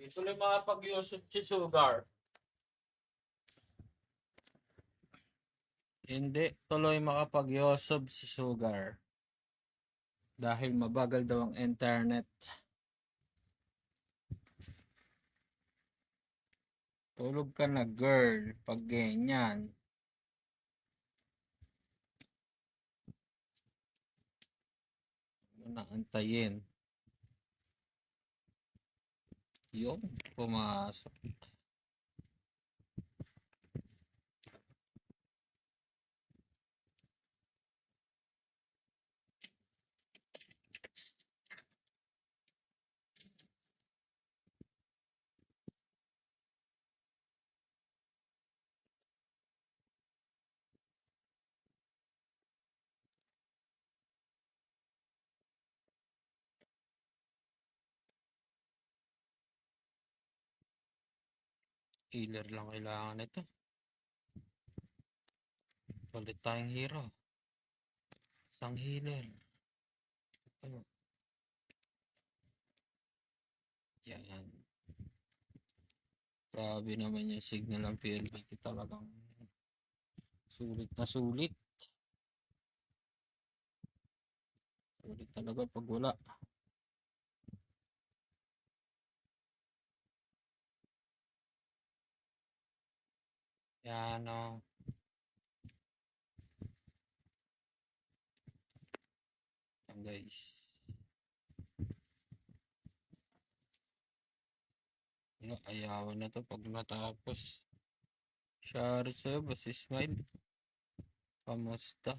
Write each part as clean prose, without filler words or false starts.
Tuloy makapag-usap si Sugar. Hindi tuloy makapag-yosob si Sugar. Dahil mabagal daw ang internet. Tulog ka na girl, pag ganyan. Ano na antayin? Yung pumasok. Healer lang kailangan nito. Palit tayong hero. Isang healer. Ito. Yan. Grabe naman yung signal ng PLDT talagang sulit na sulit. Sulit talaga pag wala. Yan o. Yan guys. Ayawan na to pag natapos. Shari sa'yo, basta smile. Kamusta?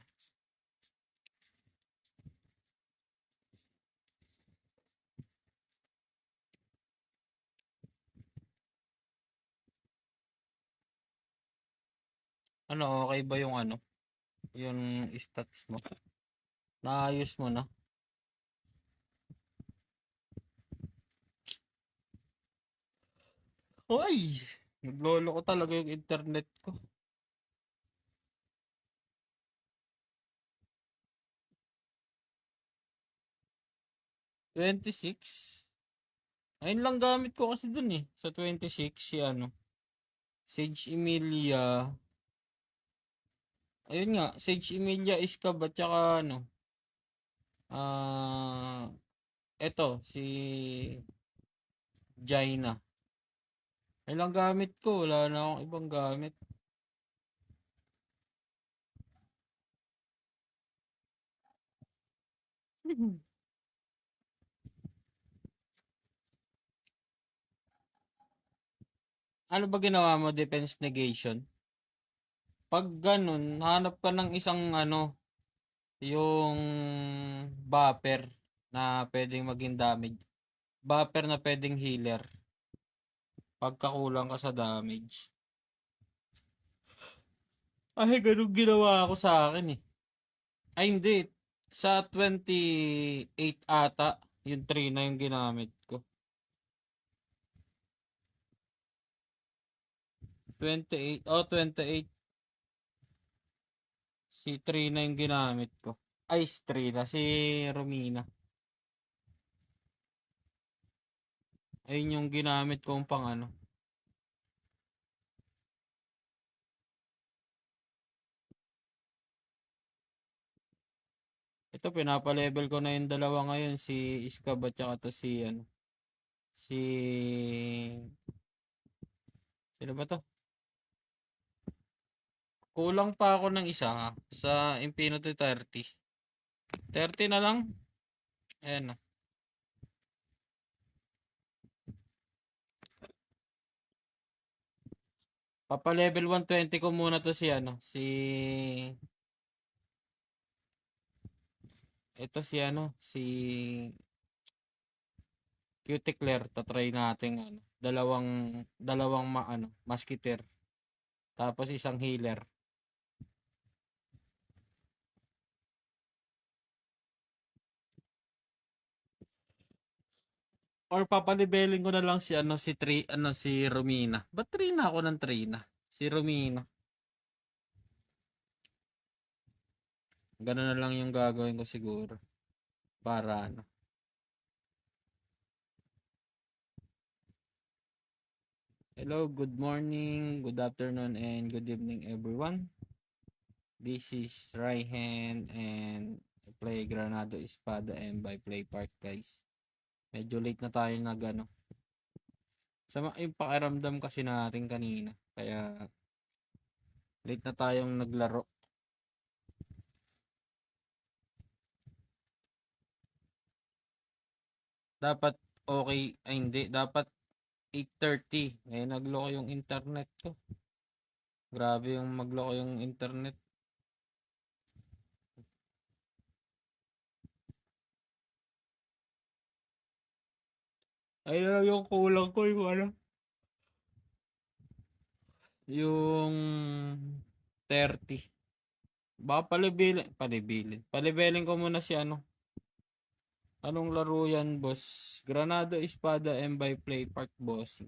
Ano, okay ba yung ano? Yung stats mo? Naayos mo na? Hoy! Naglolo ko talaga yung internet ko. 26? Ayun lang gamit ko kasi dun eh. Sa 26, si ano. Sage Emilia. Ayun nga, Sage Emilia Iskab at saka ano. Eto, si Jaina. Ayun lang gamit ko. Wala na akong ibang gamit. Ano ba ginawa mo? Defense negation? Pag ganun, hanap ka ng isang ano, yung buffer na pwedeng maging damage. Buffer na pwedeng healer. Pagkakulang ka sa damage. Ay, ganun ginawa ako sa akin eh. Ay, hindi. Sa 28 ata, yung 3 na yung ginamit ko. 28, oh 28. Si 3 na yung ginamit ko. Ay, si 3 na. Si Romina. Ayun yung ginamit kong pang ano. Ito, pinapalevel ko na yung dalawa ngayon. Si Iskab at saka to si ano. Si... Sino ba to? Kulang pa ako ng isa sa Infinity 30. 30 na lang. Ayan na. Papa-level 120 ko muna to si ano. Ito si ano. Si Cuticler. Tatry natin ano. Dalawang ano, Musketeer. Tapos isang healer. Or papalibeling ko na lang si ano si Romina. Ba't Trina ako ng Trina? Si Romina. Ganun na lang yung gagawin ko siguro. Para ano. Hello, good morning, good afternoon, and good evening, everyone. This is Raihan and I play Granado Espada and by Play Park, guys. Medyo late na tayo sama yung pakiramdam kasi natin kanina. Kaya late na tayong naglaro. Dapat okay, ay hindi, dapat 8:30. Eh, nagloko yung internet ko. Grabe yung magloko yung internet. Ayun lang yung kulang ko yung yung 30. Baka palibilin ko muna si anong laro yan, boss? Granado Espada and by Play Park, boss.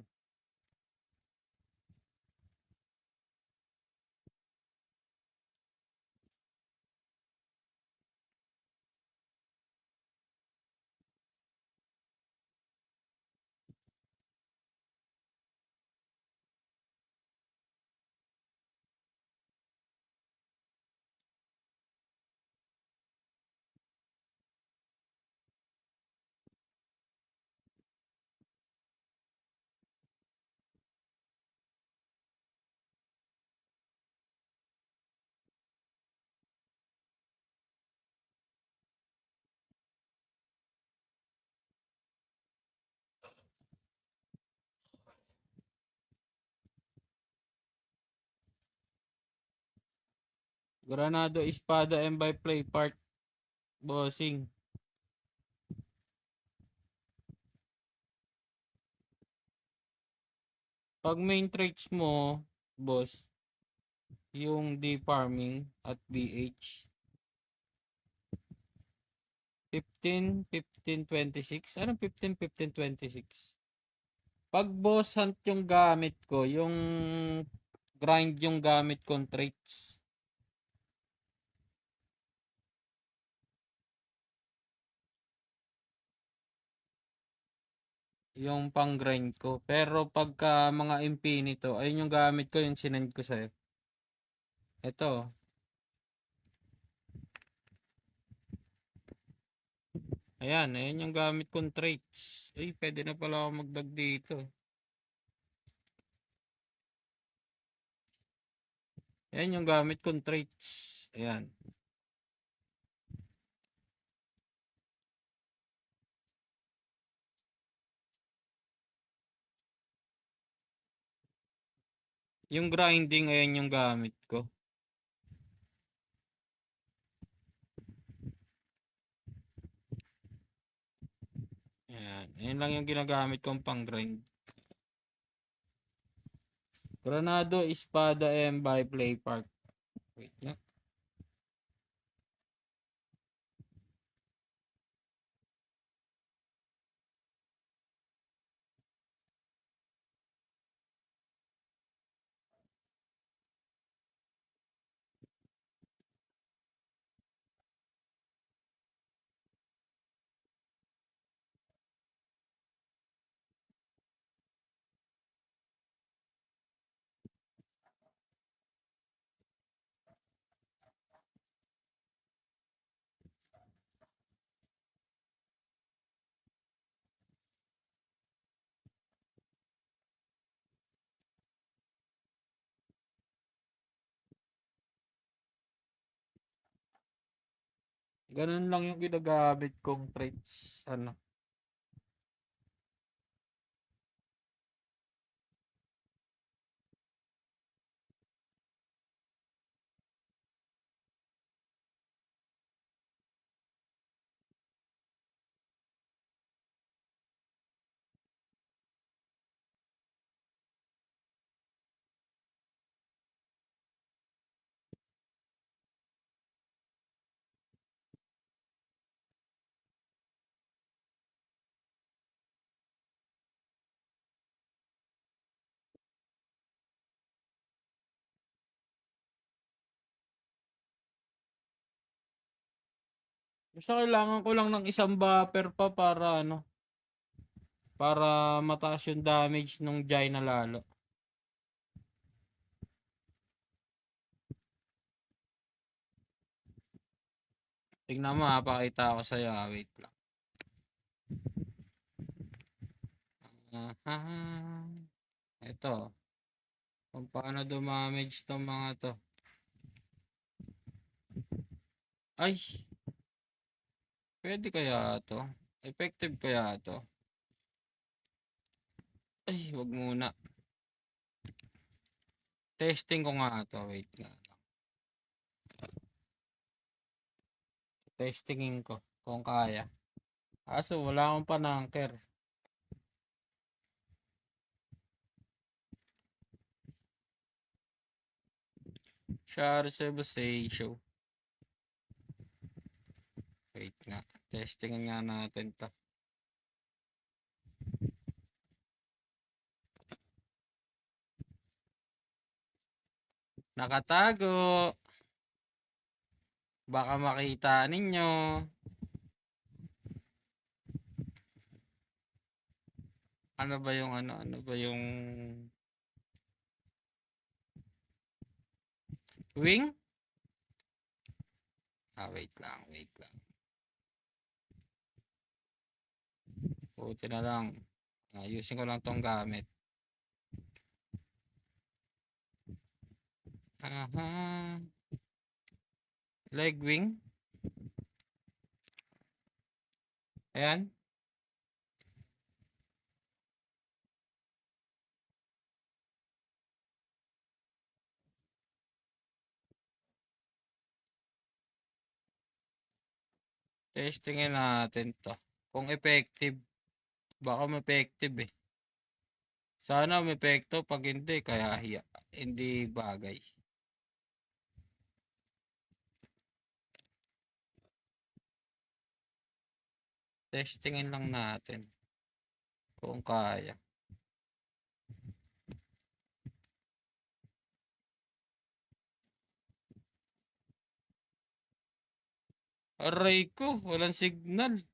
Granado Espada and by Play Park, bossing. Pag main traits mo, boss, yung D-farming at BH, 15, 15, 26. Anong 15, 15, 26? Pag boss hunt yung gamit ko, yung grind yung gamit kong traits. Yung pang grind ko. Pero pagka mga infinito, ayun yung gamit ko, yung sinend ko sa'yo. Ito. Ayan yung gamit kong traits. Ay, pwede na pala ako magdag dito. Ayan yung gamit kong traits. Ayan. Yung grinding, ayan yung gamit ko. Ayan. Ayan lang yung ginagamit kong pang grind. Granado, Espada, and by Play Park. Wait lang. Ganun lang yung ginagamit kong traits. Basta kailangan ko lang ng isang buffer pa para para mataas yung damage nung Jai na lalo. Tignan mo, pakita ko sa'yo, wait lang. Aha. Ito, kung paano dumamage 'tong mga 'to. Ay, puwede kaya 'to? Effective kaya 'to? Ay, wag muna. Testing ko nga 'to, wait lang. Testingin ko kung kaya. Kaso wala akong panangker. Share Show. Wait nga, testingin nga natin 'to. Nakatago. Baka makita ninyo. Ano ba yung ano, ano ba yung wing? Wait lang, wait lang. Buti na lang. Ayusin ko lang tong gamit. Aha. Leg wing. Ayan. Testingin natin to. Kung effective. Baka ma-effective eh. Sana umepekto. Pag hindi, kaya hiya. Hindi bagay. Testingin lang natin. Kung kaya. Aray ko, walang signal.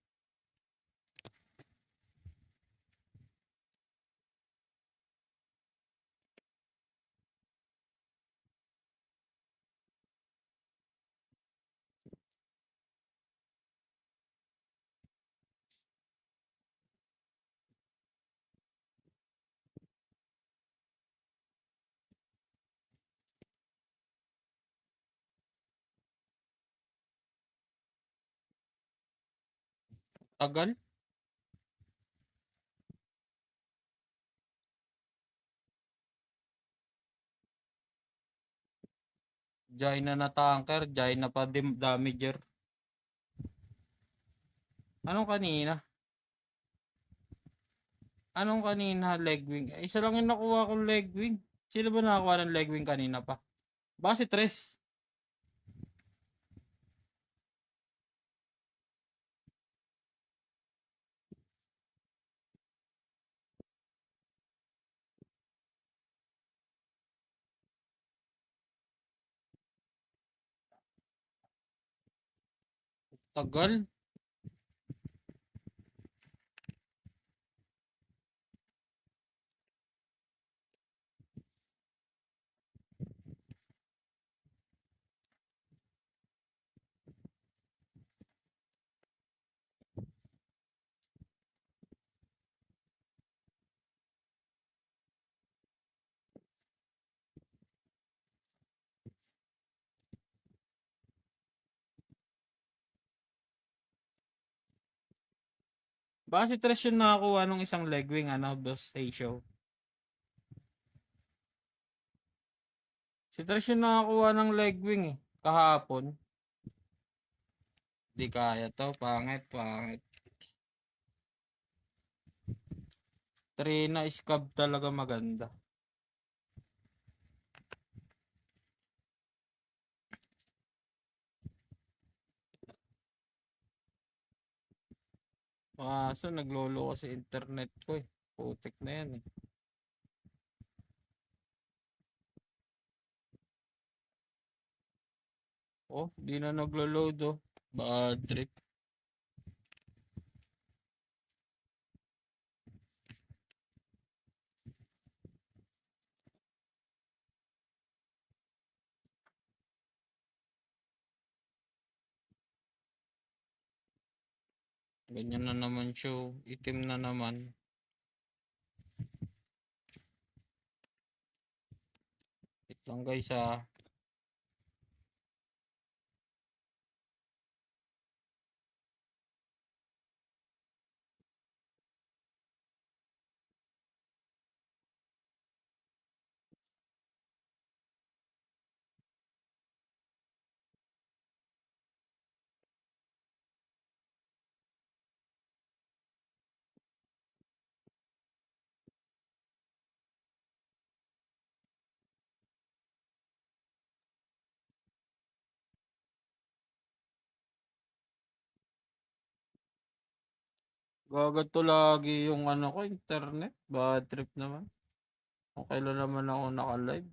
Tagal. Jaina na tanker, Jaina pa damager. Anong kanina? Anong kanina leg wing? Isa lang yung nakuha kong leg wing. Sino ba nakakuha ng leg wing kanina pa? Base tres. Tagal. Base tres yung nakakuha ng isang leg wing, ano, boss ratio. Si tres yung nakakuha ng leg wing eh. Kahapon. Di kaya to. Pangit, pangit. Trina Scab talaga maganda. Kaso naglolo kasi internet ko eh. Putik na yan eh. Oh, di na naglo-load oh. Bad trip. Ganyan na naman siya. Itim na naman. Wait lang guys ah. Gaganto lagi yung ano ko, internet. Bad trip naman. Kung kailan naman ako naka-live.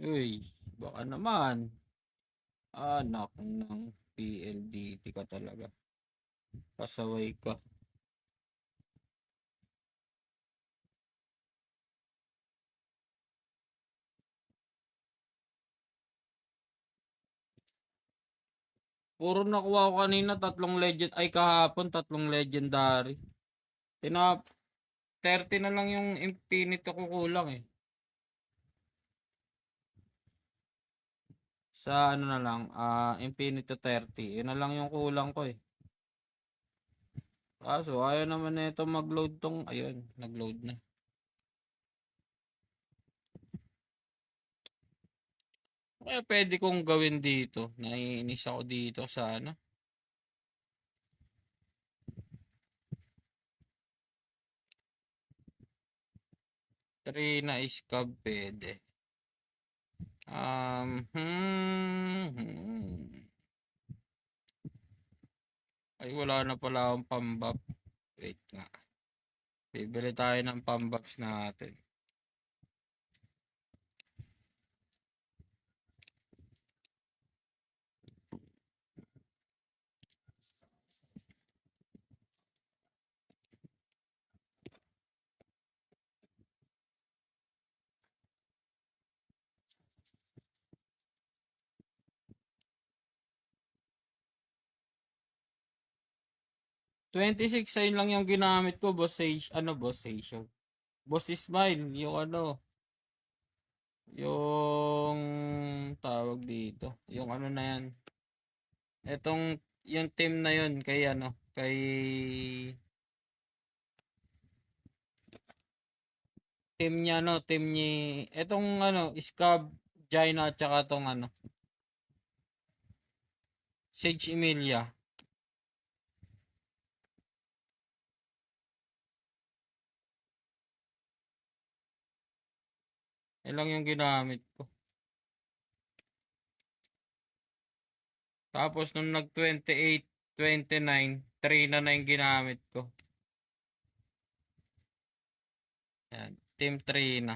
Uy, baka naman. Anak ng PLDT ka talaga. Pasaway ka. Puro nakuha ko kanina, tatlong legend. Ay, kahapon, tatlong legendary. Tinap, 30 na lang yung infinite ko kulang eh. Sa ano na lang, infinite 30. Yun na lang yung kulang ko eh. Kaso, ayaw naman na ito mag-load tong, ayun, nag-load na. Kaya pwede kong gawin dito. Naiinis ako dito sa ano. 3 na scab pwede. Ay, wala na pala akong pambap. Wait nga. Bibili tayo ng pambaps natin. ₱26 ayun lang yung ginamit ko, boss Sage. Ano, boss Sage? Boss Smile, yung ano, yung tawag dito. Yung ano na yan. Etong, yung team na yun, kay ano, kay team niya, no, team ni, etong ano, Scab, Jaina, at saka tong ano, Sage Emilia. Yan lang yung ginamit ko. Tapos nung nag 28, 29, 3 na yung ginamit ko. Yan, team 3 na.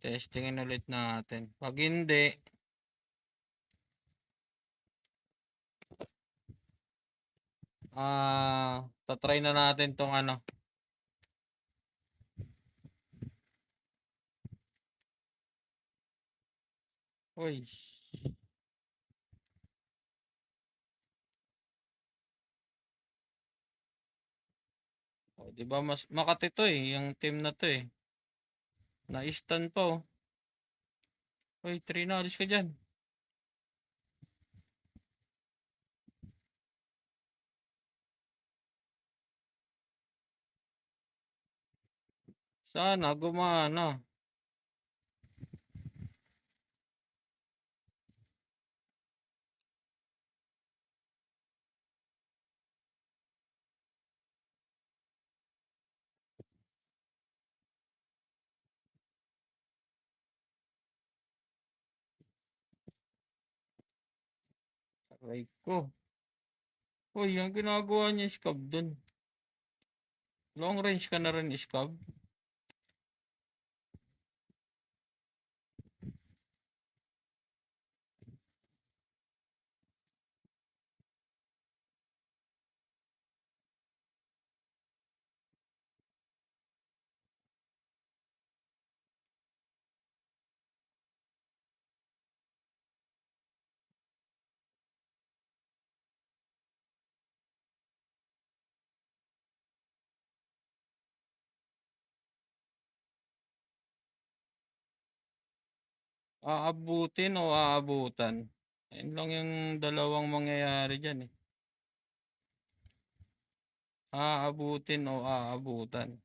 Testingin ulit natin. Pag hindi, tatry na natin tong ano. Uy. O, di ba mas Makati to eh, yung team na to eh. Na-stun pa oh. Uy, 3 na, alis ka dyan. Sana gumana. Aray ko. Uy, ang ginagawa niya is cab dun. Long range ka na rin, Scab. Aabutin o aabutan? Ayun lang yung dalawang mangyayari dyan eh. Aabutin o aabutan?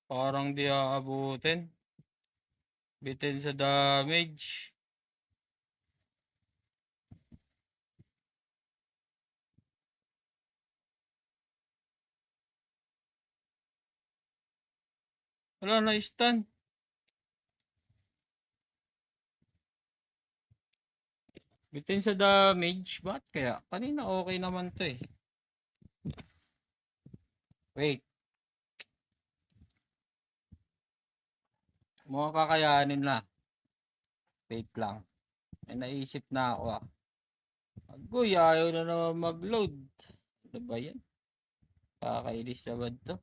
Parang di aabutin. Bitin sa damage. Wala na stun. Bitin sa damage. Bakit kaya? Kanina okay naman to eh. Wait. Mukhang kakayanin na. Wait lang. May naisip na ako ah. Agoy, ayaw na naman mag-load. Ano ba yan? Kakailis naman to.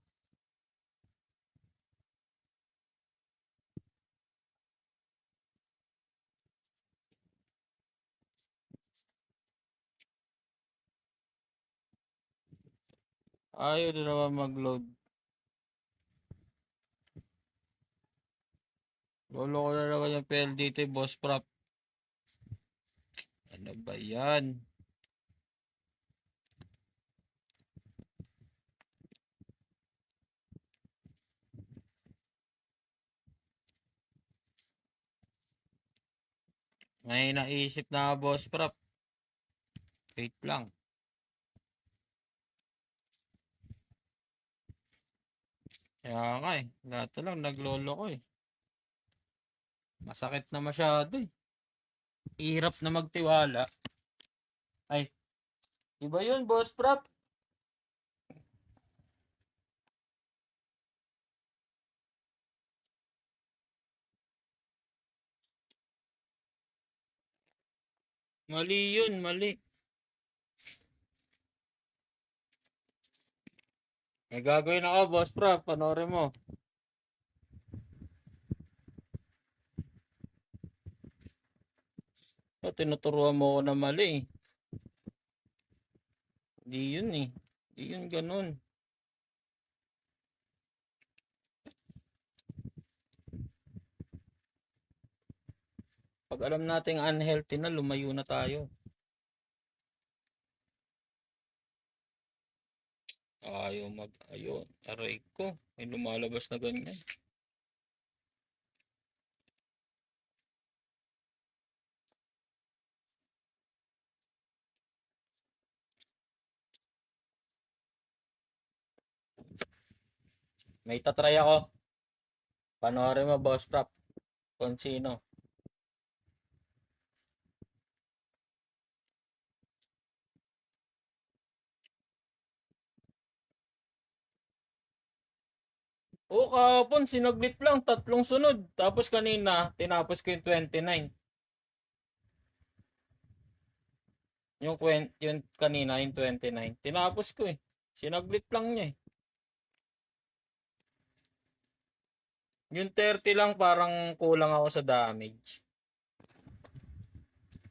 Ayaw na naman mag-load. Lolo ko na naman yung PLDT boss prop. Ano ba yan? May naisip na boss prop. Wait lang. Kaya nga eh. Lahat na lang naglolo ko eh. Masakit na masyado eh. Hirap na magtiwala. Ay, iba yun boss prop. Mali yun, mali. May gagawin ako boss prop. Panoorin mo. Tinuturuan mo ako na mali eh. Di yun eh. Di yun ganun. Pag alam nating unhealthy na, lumayo na tayo. Ayun. Aray ko. May lumalabas na ganyan. May tatry ako. Panoorin mo boss prop. Kung sino. Oo, kahapon sinaglit lang, 3 sunod. Tapos kanina, tinapos ko yung 29. Yung kanina, yung 29. Tinapos ko eh. Sinaglit lang niya eh. Yung 30 lang parang kulang ako sa damage.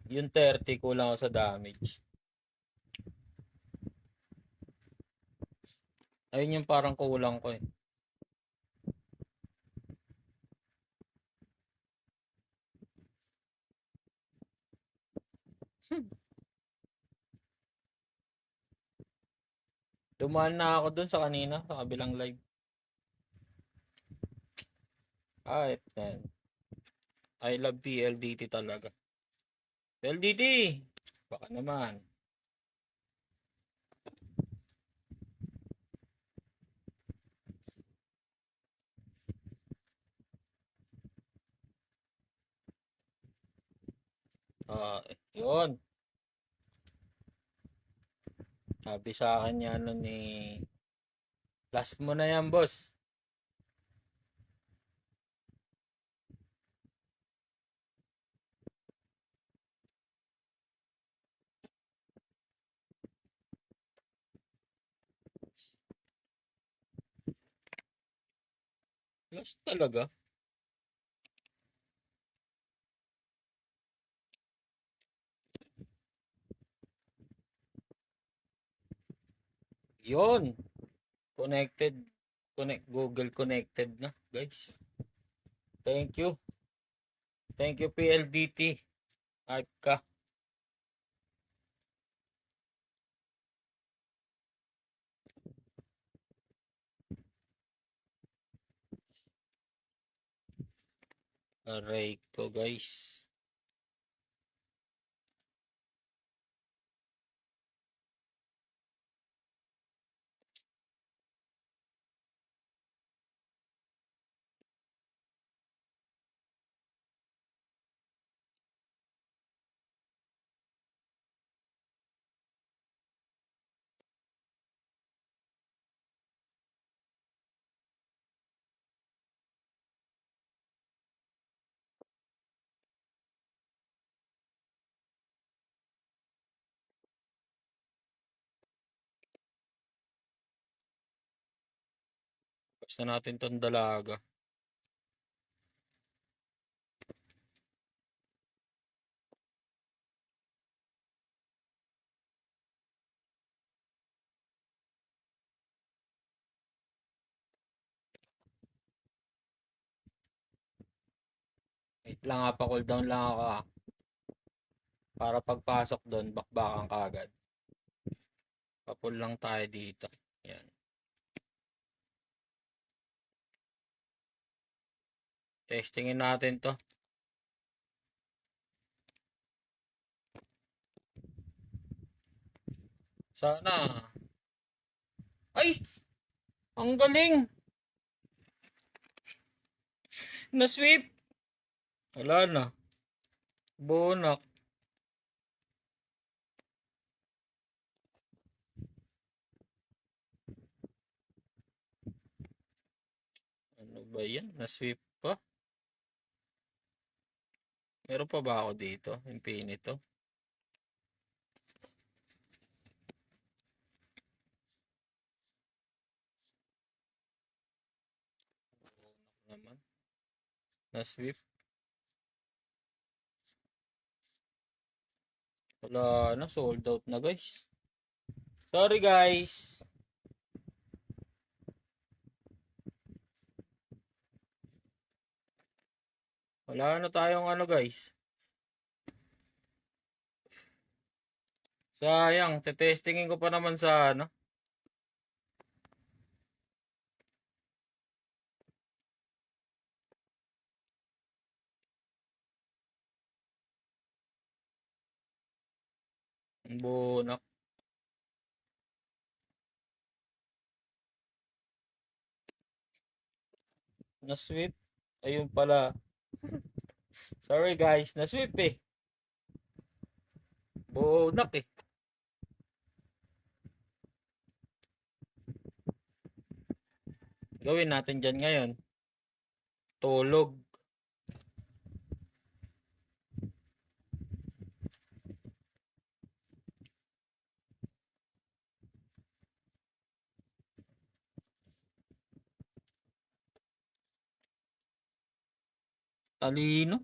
Yung 30 kulang ako sa damage. Ayun yung parang kulang ko eh. Dumaan na ako dun sa kanina, sa kabilang live. Ah, yan. I love PLDT talaga. PLDT! Baka naman. Yun. Sabi sa akin yan nun ni last mo na yan, boss. Last talaga. Yun. Connected. Google connected na, guys. Thank you. Thank you, PLDT. Hype ka. Aray ko, guys. Basta natin tong dalaga. Wait lang ha, pa-cooldown lang ako ha. Para pagpasok doon, bakbakan ka agad. Papul lang tayo dito. Yan. Testingin natin to. Sana. Ay! Ang galing! Na-sweep! Wala na. Bonak. Ano ba yan? Na-sweep pa? Meron pa ba ako dito? Infinito? Naman. Na-sweep? Wala na. Sold out na guys. Sorry guys. Wala na tayong ano guys. Sayang. Tetestingin ko pa naman sa ano. Bonak. Na-sweep? Ayun pala. Sorry guys. Na-sweep eh. Bonak eh. Gawin natin dyan ngayon. Tulog. Talino.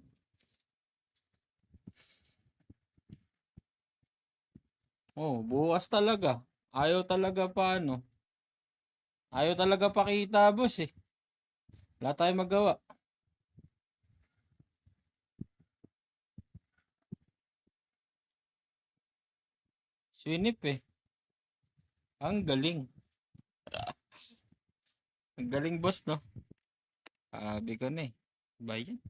Oh, bukas talaga. Ayaw talaga pa ano. Ayaw talaga pakita, boss eh. Wala tayong magawa. Swinip eh. Ang galing. Ang galing, boss, no? Sabi ko na eh. Ba yan?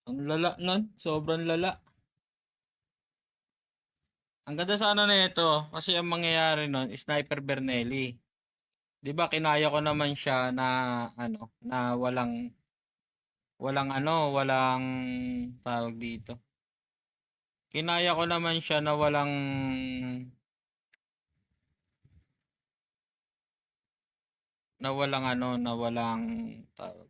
Ang lala nun. Sobrang lala. Ang ganda sana na ito, kasi ang mangyayari nun, Sniper Bernelli. 'Di ba kinaya ko naman siya na ano, na walang tawag dito. Kinaya ko naman siya na walang tawag.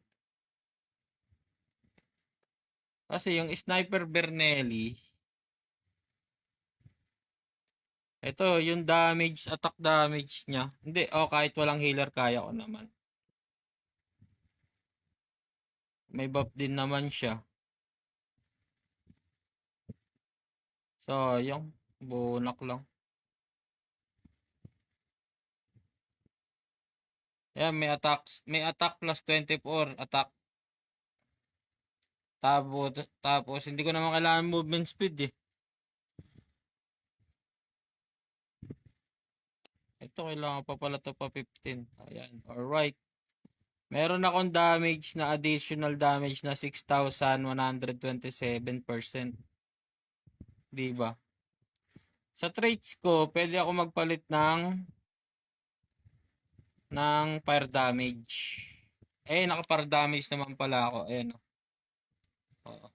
Kasi yung Sniper Bernelli, ito yung attack damage niya. Hindi, kahit walang healer kaya ko naman. May buff din naman siya. Sayang, bunak lang. Yan, may attack plus 24 attack. Tapos hindi ko naman kailangan movement speed eh. Ito kailangan pa pala to pa 15. Ayan, alright. Meron akong additional damage na 6,127%. Diba? Sa traits ko, pwede ako magpalit ng fire damage. Naka-fire damage naman pala ako. Ayan. Oh.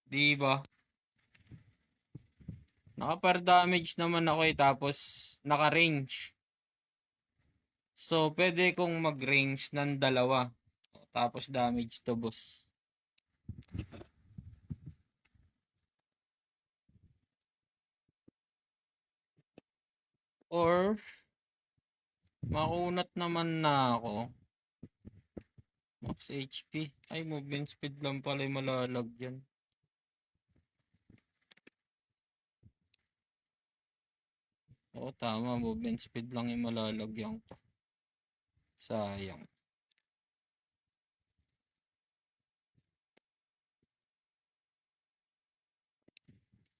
Diba? Naka-fire damage naman ako tapos naka-range. So, pwede kong mag-range ng dalawa. Tapos damage to boss. Or, makunat naman na ako. Max HP. Ay, movement speed lang pala yung malalagyan. Oo, tama. Movement speed lang yung malalagyan ko. Sayang.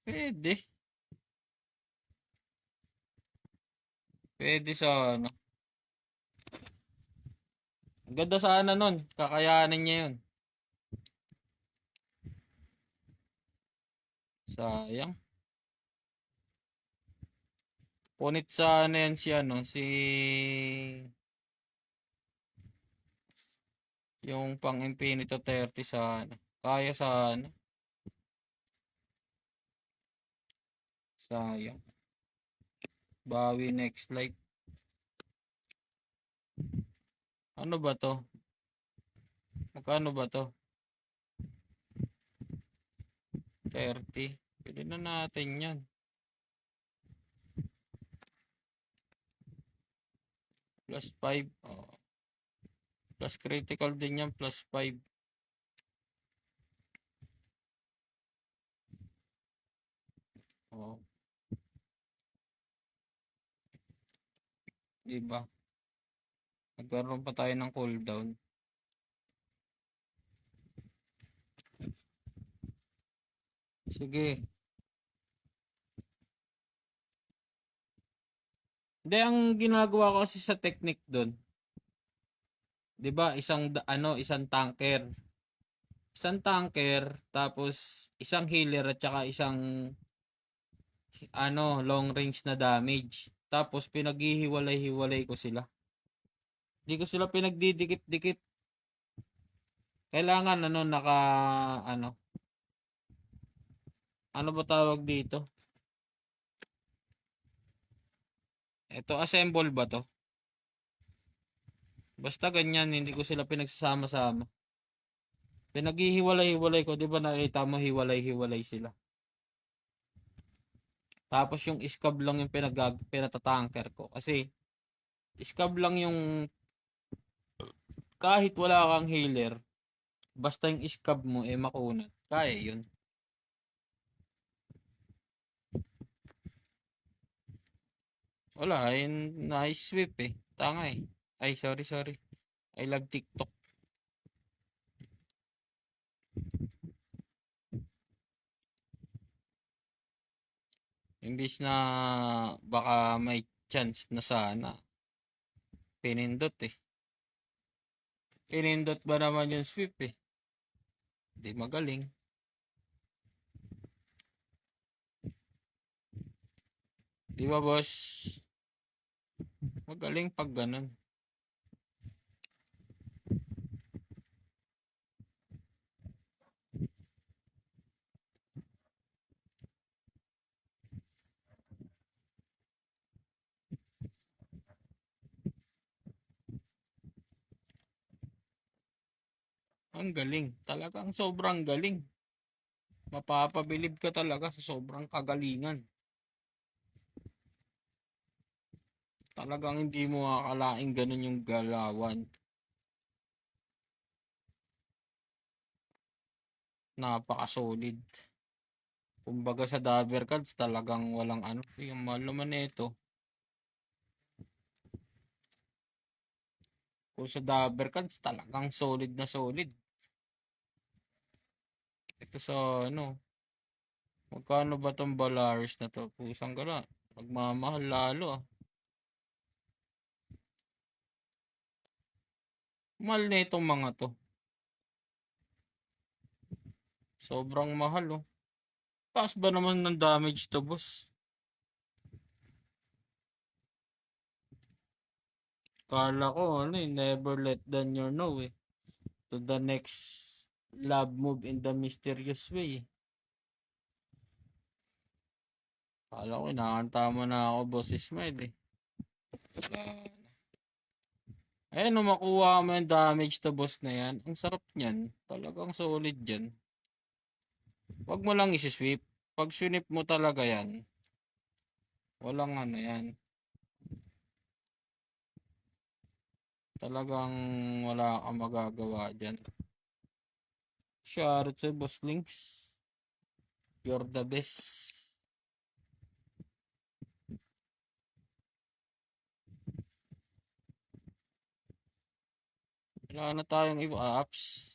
Pwede. Pwede sana. Ang ganda sana nun. Kakayanin niya yun. Sayang. Punit sana yan yung pang Infinito 30 sana. Kaya sana. Sayang. Bawi next life. Ano ba to? Magkano ba to? 30. Pwede na natin yan. Plus 5. Oh. Plus critical din yan. Plus 5. Oh. Diba? Nagkaroon pa tayo ng cooldown. Sige. Hindi, ang ginagawa ko kasi sa technique doon, 'di ba? Isang tanker. Isang tanker, tapos isang healer at saka isang long range na damage. Tapos pinaghihiwalay-hiwalay ko sila. Hindi ko sila pinagdidikit-dikit. Kailangan ano ano ba tawag dito? Ito, assemble ba to? Basta ganyan, hindi ko sila pinagsasama-sama. Pinaghihiwalay-hiwalay ko, 'di ba nakita mo hiwalay-hiwalay sila. Tapos yung scab lang yung pinatatanker ko. Kasi scab lang yung kahit wala kang healer, basta yung scab mo makunat. Kaya yun. Wala, yun nice sweep Tanga Ay, sorry, sorry. I love TikTok. Imbis na baka may chance na sana. Pinindot Pinindot ba naman yung sweep Di magaling. Di ba, boss? Magaling pag ganun. Ang galing. Talagang sobrang galing. Mapapabilib ka talaga sa sobrang kagalingan. Talagang hindi mo akalaing ganun yung galawan. Napaka-solid. Kumbaga sa Dabber Cards talagang walang ano. Yung mahal naman nito. Kung sa Dabber Cards talagang solid na solid. Ito sa ano. Magkano ba tong Valaris na to? Pusang gala. Magmamahal lalo Mahal na itong mga to. Sobrang mahal Taas ba naman ng damage to, boss? Kala ko never let down your know To the next love move in the mysterious way. Kala ko inaanta mo na ako, boss Ismail Wala. Nung makuha mo yung damage to boss na yan, ang sarap niyan. Talagang solid yan. Wag mo lang isi-sweep. Pag sweep mo talaga yan, walang ano yan. Talagang wala kang magagawa dyan. Shoutout sa boss Links. You're the best. Wala na tayong iba apps.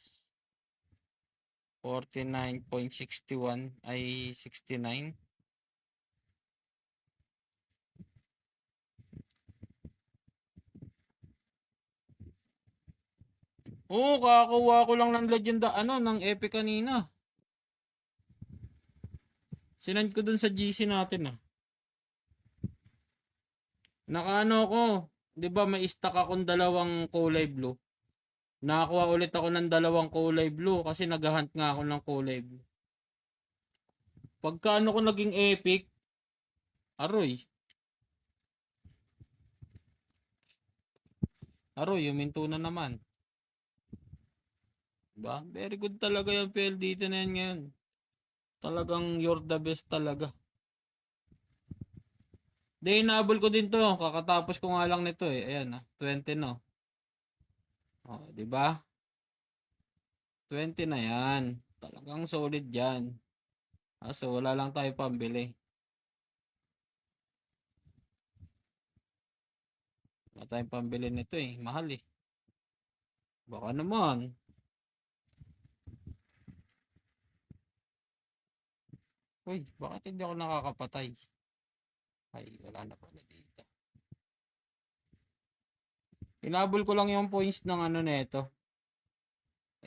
49.61 ay 69. Oo, kakakuha ko lang ng legenda ng epic kanina. Sinend ko dun sa GC natin Nakaano ko, 'di ba may stock akong dalawang kulay blue. Nakakuha ulit ako ng dalawang kulay blue kasi naghahunt nga ako ng kulay blue. Pagkaano ko naging epic, aroy. Aroy, huminto na naman. Diba? Very good talaga yung PL dito na yan ngayon. Talagang you're the best talaga. Di, inabol ko din to. Kakatapos ko nga lang nito Ayan 20 no. Di ba? 20 na yan. Talagang solid yan. So wala lang tayo pambili. Wala tayong pambili nito Mahal Baka naman. Uy, bakit hindi ako nakakapatay? Ay, wala na pala dito. Inabol ko lang yung points ng neto.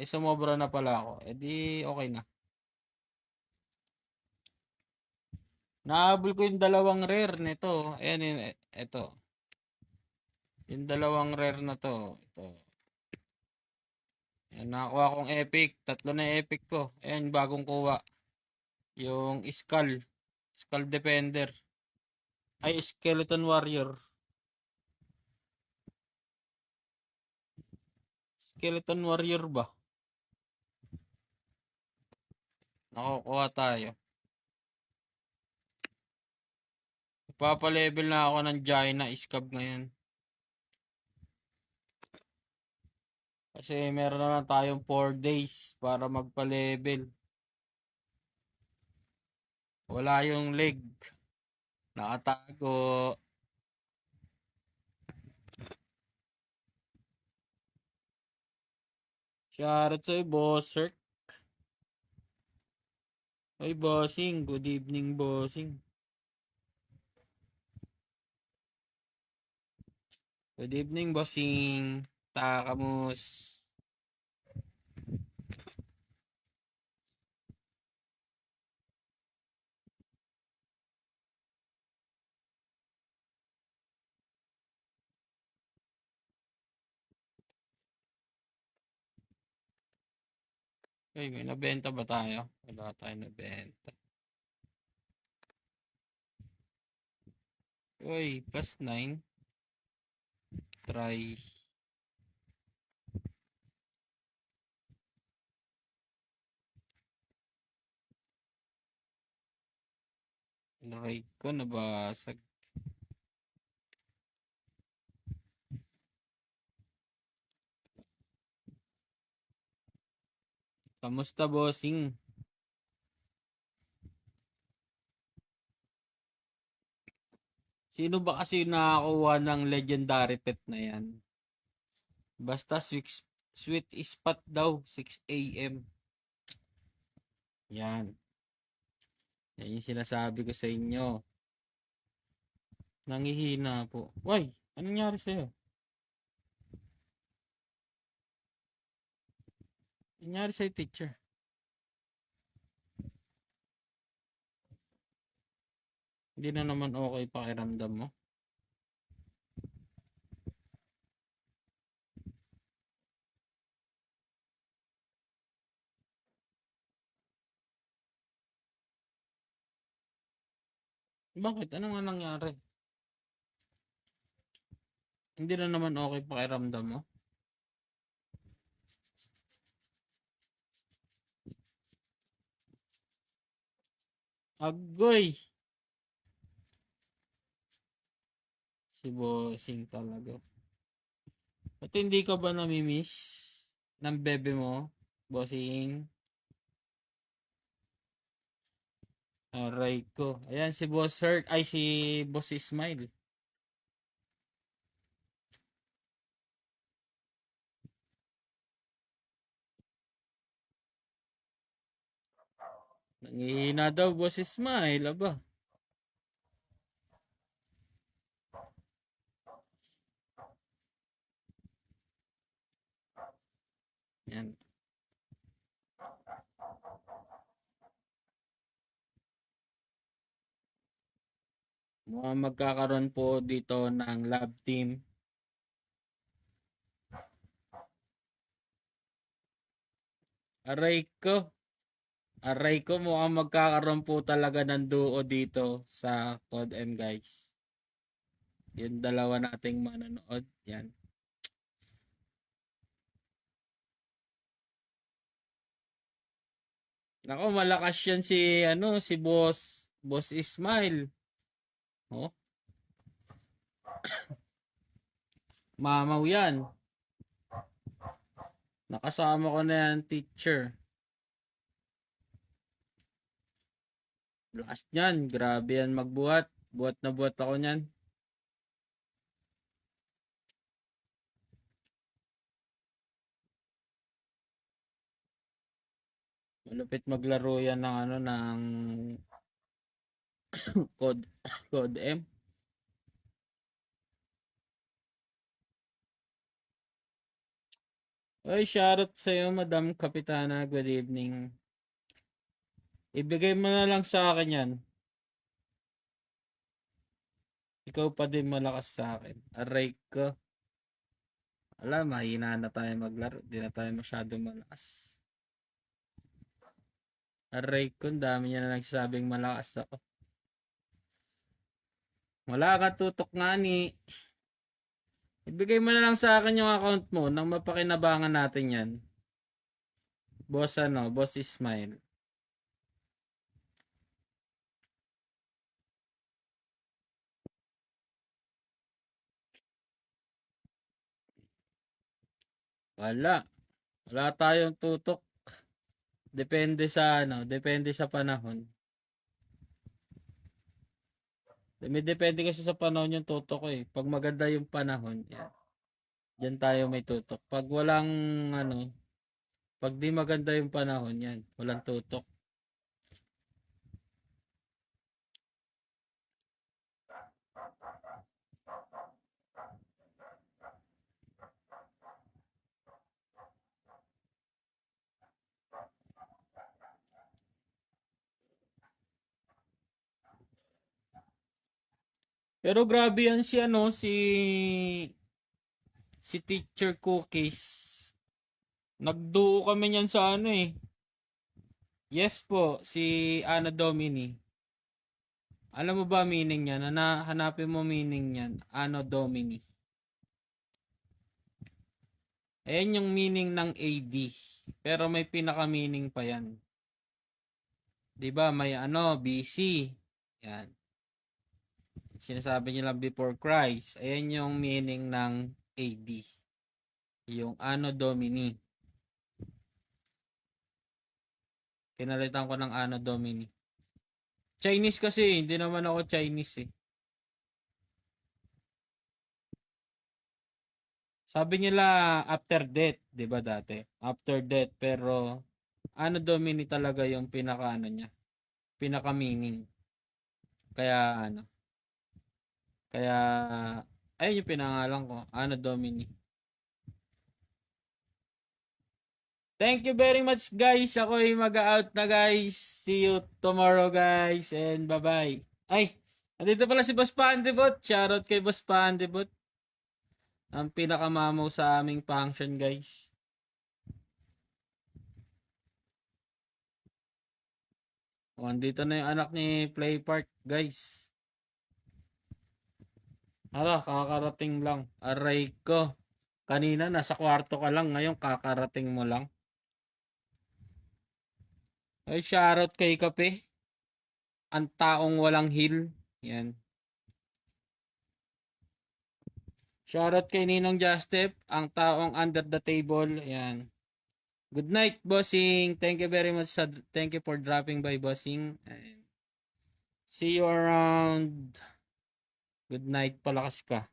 Sumobra na pala ako. Di okay na. Nahabol ko yung dalawang rare nito. Ayan ito. Yung dalawang rare na to. Ito. Ayan, nakakuha kong epic. Tatlo na epic ko. Ayan, bagong kuha. Yung Skull. Skull Defender. Ay, Skeleton Warrior. Skeleton Warrior ba? Nakukuha tayo. Papalevel na ako ng Jaina Scab ngayon. Kasi meron na lang tayong 4 days para magpa-level. Wala yung leg. Nakatago. Shoutout sa'yo, bosser. Ay, bossing. Good evening, bossing. Good evening, bossing. Takamus. Ay, may nabenta ba tayo? Wala tayong nabenta. Uy, +9. Try. Right ko, nabasag. Kamusta, bossing? Sino ba kasi nakakuha ng legendary pet na yan? Basta sweet spot daw, 6 a.m. Yan. Yan yung sinasabi ko sa inyo. Nangihina po. Why? Anong nangyari sa'yo? Anong nangyari sa'yo, teacher? Hindi na naman okay pakiramdam mo. Bakit? Ano nga nangyari? Hindi na naman okay pakiramdam mo. Agoy! Si bossing talaga. At hindi ka ba namimiss ng bebe mo, bossing? Aray ko. Ayan si Boss Hurt. Ay, si Boss Smile. Nangihina daw, Boss Smile. Aba. Yan. Mukhang magkakaroon po dito ng lab team. Aray ko. Aray ko, mukhang magkakaroon po talaga ng duo dito sa Code M, guys. Yung dalawa nating manonood. Yan. Nako, malakas yan si si Boss Ismail. Oh, mamaw yan. Nakasama ko na yan, teacher. Lakas niyan, grabe yan magbuhat. Buhat na buhat ako niyan. Malupit maglaro yan ng ng code M. Ay, shoutout sa iyo, Madam Kapitana. Good evening. Ibigay mo na lang sa akin yan. Ikaw pa din malakas sa akin. Aray ko. Alam, mahina na tayo maglaro. Di na tayo masyado malakas. Aray ko, dami niya na nagsasabing malakas ako. Wala ka tutok nga ni. Ibigay mo na lang sa akin yung account mo nang mapakinabangan natin yan. Boss Boss Ismail. Wala. Wala tayong tutok. Depende sa ano, depende sa panahon. Depende kasi sa panahon yung tutok ko eh. Pag maganda yung panahon, yan. Diyan tayo may tutok. Pag walang ano, pag di maganda yung panahon, yan. Walang tutok. Pero grabe yan si ano, si Teacher Cookies. Nagduo kami niyan sa ano eh. Yes po, si Ana Domini. Alam mo ba meaning niyan? Hanapin mo meaning niyan. Ano Domini. Ayan yung meaning ng AD. Pero may pinaka-meaning pa yan. 'Di ba? May ano, BC. Yan. Sinasabi nila before Christ. Ayan yung meaning ng AD. Yung Anno Domini. Pinalitan ko ng Anno Domini. Chinese kasi, hindi naman ako Chinese eh. Sabi nila after death, 'di ba dati? After death, pero Anno Domini talaga yung pinaka ano niya, pinaka meaning. Kaya ano, kaya ayun yung pinangalan ko, Anno Domini. Thank you very much guys. Ako ay mag-out na guys. See you tomorrow guys and bye-bye. Ay, nandito pala si Boss Pandebot. Shoutout kay Boss Pandebot. Ang pinakamamaw sa aming function guys. O, andito na yung anak ni Playpark guys. Hala, kakarating lang. Aray ko. Kanina nasa kwarto ka lang. Ngayon kakarating mo lang. Ay, shoutout kay Kape. Ang taong walang heel. Yan. Shoutout kay Ninong Justep. Ang taong under the table. Yan. Good night, bossing. Thank you very much. Thank you for dropping by, bossing. And see you around. Good night. Palakas ka.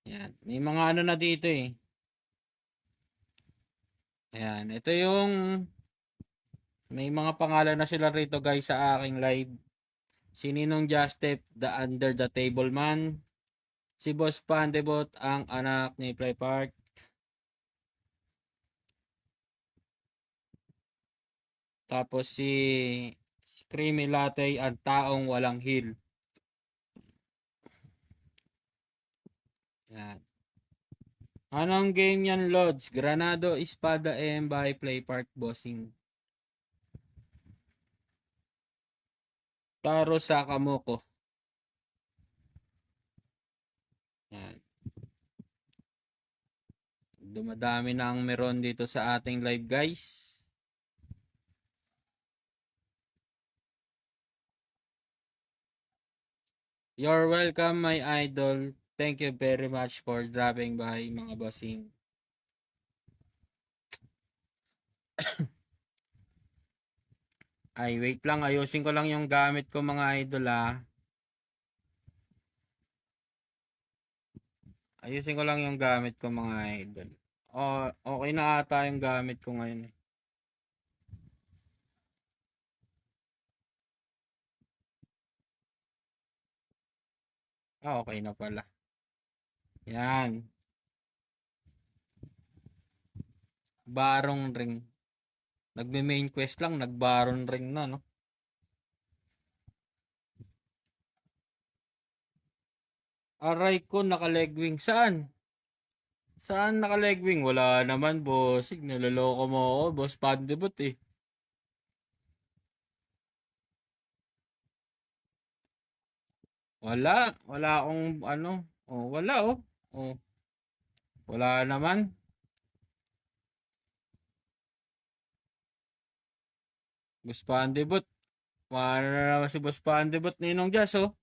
Yan. May mga ano na dito eh. Ayan. Ito yung may mga pangalan na sila rito guys sa aking live. Si Ninong Justep, the under the table man. Si Boss Pandebot, ang anak ni Play Park. Tapos si Creamy Latte, ang taong walang heel. Yan. Anong game yan, Lods? Granado, Espada, M by Play Park Bossing. Taro Sakamoko. Yan. Dumadami na ang meron dito sa ating live guys. You're welcome my idol. Thank you very much for dropping by mga bossing. Ay, wait lang. Ayusin ko lang yung gamit ko mga idol ah. Ayusin ko lang yung gamit ko mga idol. Okay na ata yung gamit ko ngayon eh. Okay na pala. Yan. Barong ring. Nagme-main quest lang, nag-baron ring na, no? Aray ko, naka-legwing. Saan? Saan naka-legwing? Wala naman, bossig. Naloloko mo ako, boss Pandebot eh. Wala. Wala akong ano. Oh, wala oh. Oh, wala naman. Boss Pandebot. Wala na naman si Boss Pandebot Ninong Jazz oh.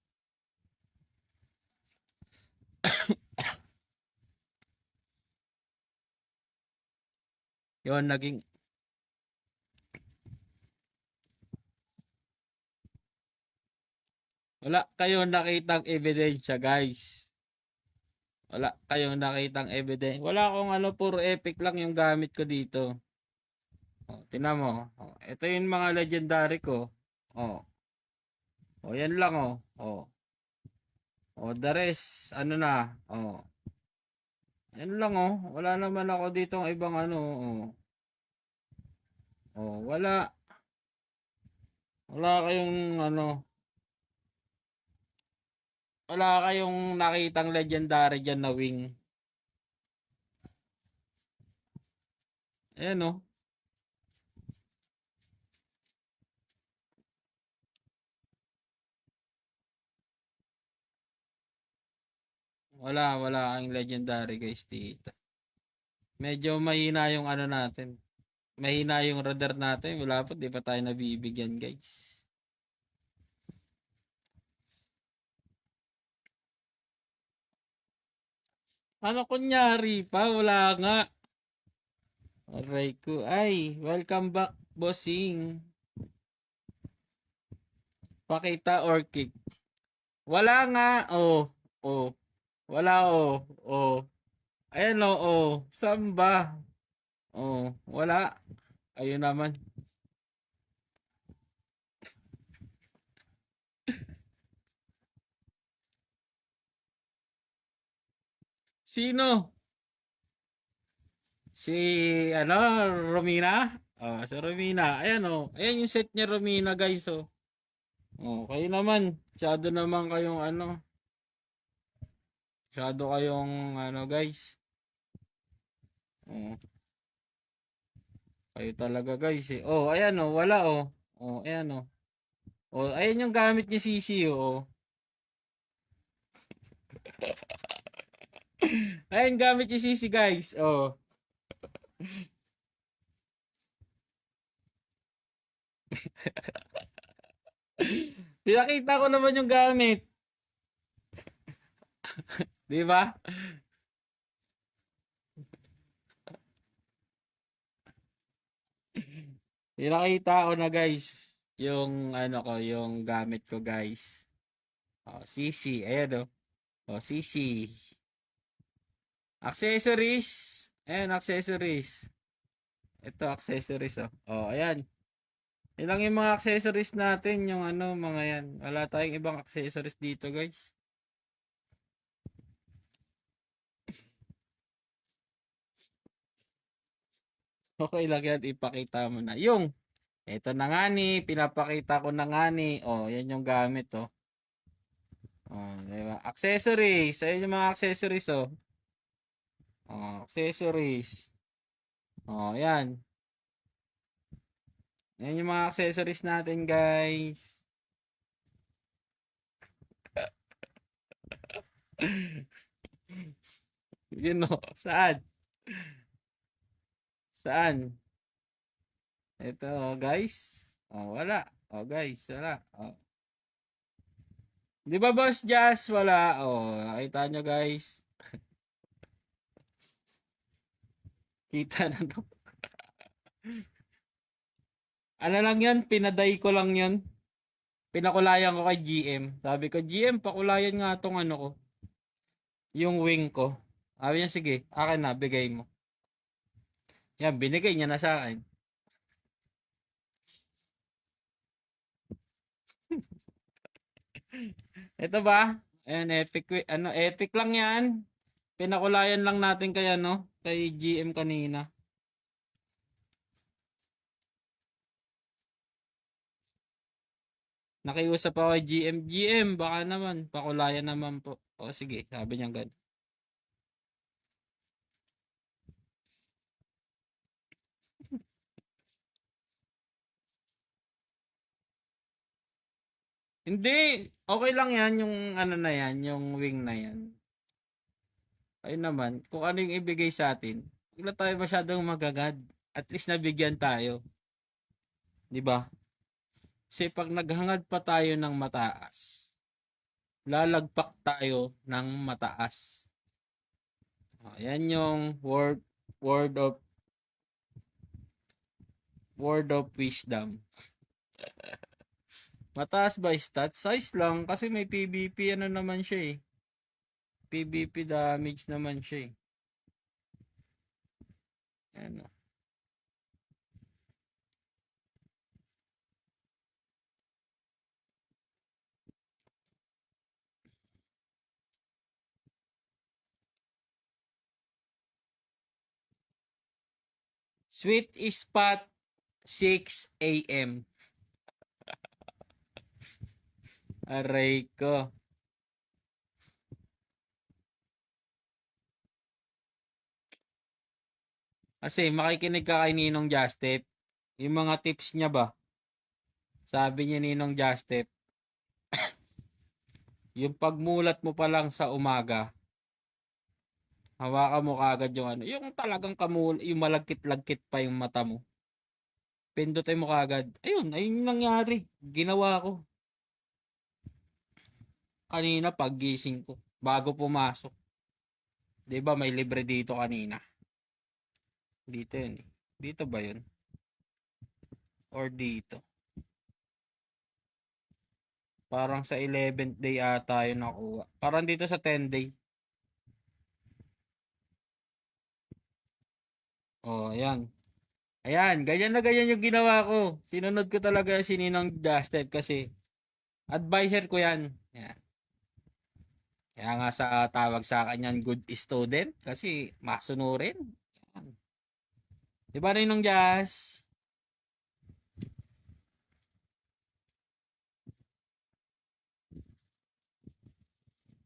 Yun, naging, wala kayong nakitang ebidensya, guys. Wala kayong nakitang evidence. Wala akong ano, puro epic lang yung gamit ko dito. Oh, tingnan mo. Oh, ito yung mga legendary ko. Oh, oh yan lang oh. Oh, oh the rest, ano na. Oh, yan lang oh. Wala naman ako dito ng ibang ano. Oh, oh wala. Wala kayong ano. Wala kayong nakitang legendary dyan na wing. Ayan oh. Wala kang legendary guys dito. Medyo mahina yung ano natin. Mahina yung radar natin. Wala pa, di pa tayo nabibigyan guys. Ano kunyari pa? Wala nga. Aray ko. Ay, welcome back, bossing. Pakita or kick. Wala nga. Oh, oh. Wala oh. Oh. Ayan oh, oh. Saan ba? Oh, wala. Ayun naman. Sino? Si ano, Romina? Oh, si Romina. Ayan oh. Ayan yung set niya Romina, guys oh. Oh, kayo naman. Masyado naman kayong ano. Masyado kayong ano, guys. Oh, kayo talaga, guys eh. Oh, ayan oh, wala oh. Oh, ayan oh. Oh, ayan yung gamit ni Sisi oh. Ayan gamit ni Sisi, guys. Oh. Pinakita ko naman yung gamit. Di ba? Pinakita ko na, guys. Yung ano ko, yung gamit ko, guys. Oh, Sisi. Ayan oh. Oh, Sisi. Accessories. Ayan, accessories. Ito, accessories oh. Oh, ayan. Yan lang yung mga accessories natin, yung ano, mga yan. Wala tayong ibang accessories dito, guys. Okay lang yan, ipakita mo na. Yung, ito na nga ni, pinapakita ko na nga ni. Oh, yan yung gamit, oh. Oh, diba? Accessories. Ayun yung mga accessories, oh. Oh, accessories. Oh, yan. Yan yung mga accessories natin, guys. Yun, oh. Saan? Saan? Ito, oh, guys. Oh, wala. Oh, guys, wala. Oh. Di ba, Boss Jazz? Wala. Oh, nakita nyo, guys. Kita na, no? Ano lang yan? Pinaday ko lang yan. Pinakulayan ko kay GM. Sabi ko, GM, pakulayan nga tong ano ko. Yung wing ko. Sabi niya, sige, akin na, bigay mo. Yan, binigay niya na sa akin. Ito ba? Ayan, epic, ano, epic lang yan. Pinakulayan lang natin kay ano, kay GM kanina. Nakiusap ako kay GM. GM, baka naman, pakulayan naman po. O sige, sabi niya ganun. Hindi, okay lang yan, yung ano na yan, yung wing na yan. Ayun naman, kung ano yung ibigay sa atin, wala tayo masyadong magagad. At least nabigyan tayo. Di ba? Kasi pag naghangad pa tayo ng mataas, lalagpak tayo ng mataas. Yan yung word of Word of wisdom. Mataas ba stats? Size lang kasi may PVP ano naman siya eh. PVP damage naman siya eh. Ano. Sweet spot 6 AM. Aray ko. Kasi makikinig ka kay Ninong Justep. Yung mga tips niya ba? Sabi niya Ninong Justep, yung pagmulat mo pa lang sa umaga, hawakan mo kaagad yung ano, yung talagang yung malagkit-lagkit pa yung mata mo. Pindutin mo kaagad. Ayun yung nangyari. Ginawa ko. Kanina paggising ko, bago pumasok. 'Di ba may libre dito kanina? Dito yun eh. Dito ba yun? Or dito? Parang sa 11th day ata yun nakuha. Parang dito sa 10 day. Oh, ayan. Ayan, ganyan na ganyan yung ginawa ko. Sinunod ko talaga si Ninong Dustep kasi advisor ko yan. Yan. Kaya nga sa tawag sa kanya good student kasi masunurin. Yan. Di ba Ninong Jazz?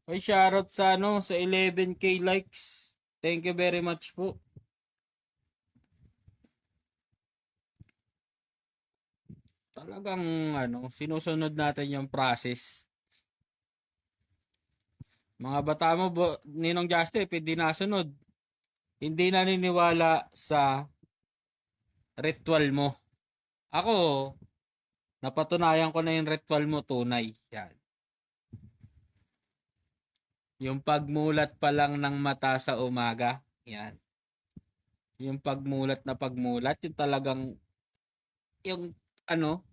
Ay, shoutout sa ano, sa 11K likes. Thank you very much po. Talagang ano, sinusunod natin yung process. Mga bata mo, Ninong Justin, hindi nasunod. Hindi naniniwala sa ritual mo. Ako, napatunayan ko na yung ritual mo tunay. Yan. Yung pagmulat pa lang ng mata sa umaga. Yan. Yung pagmulat, yung talagang, yung ano,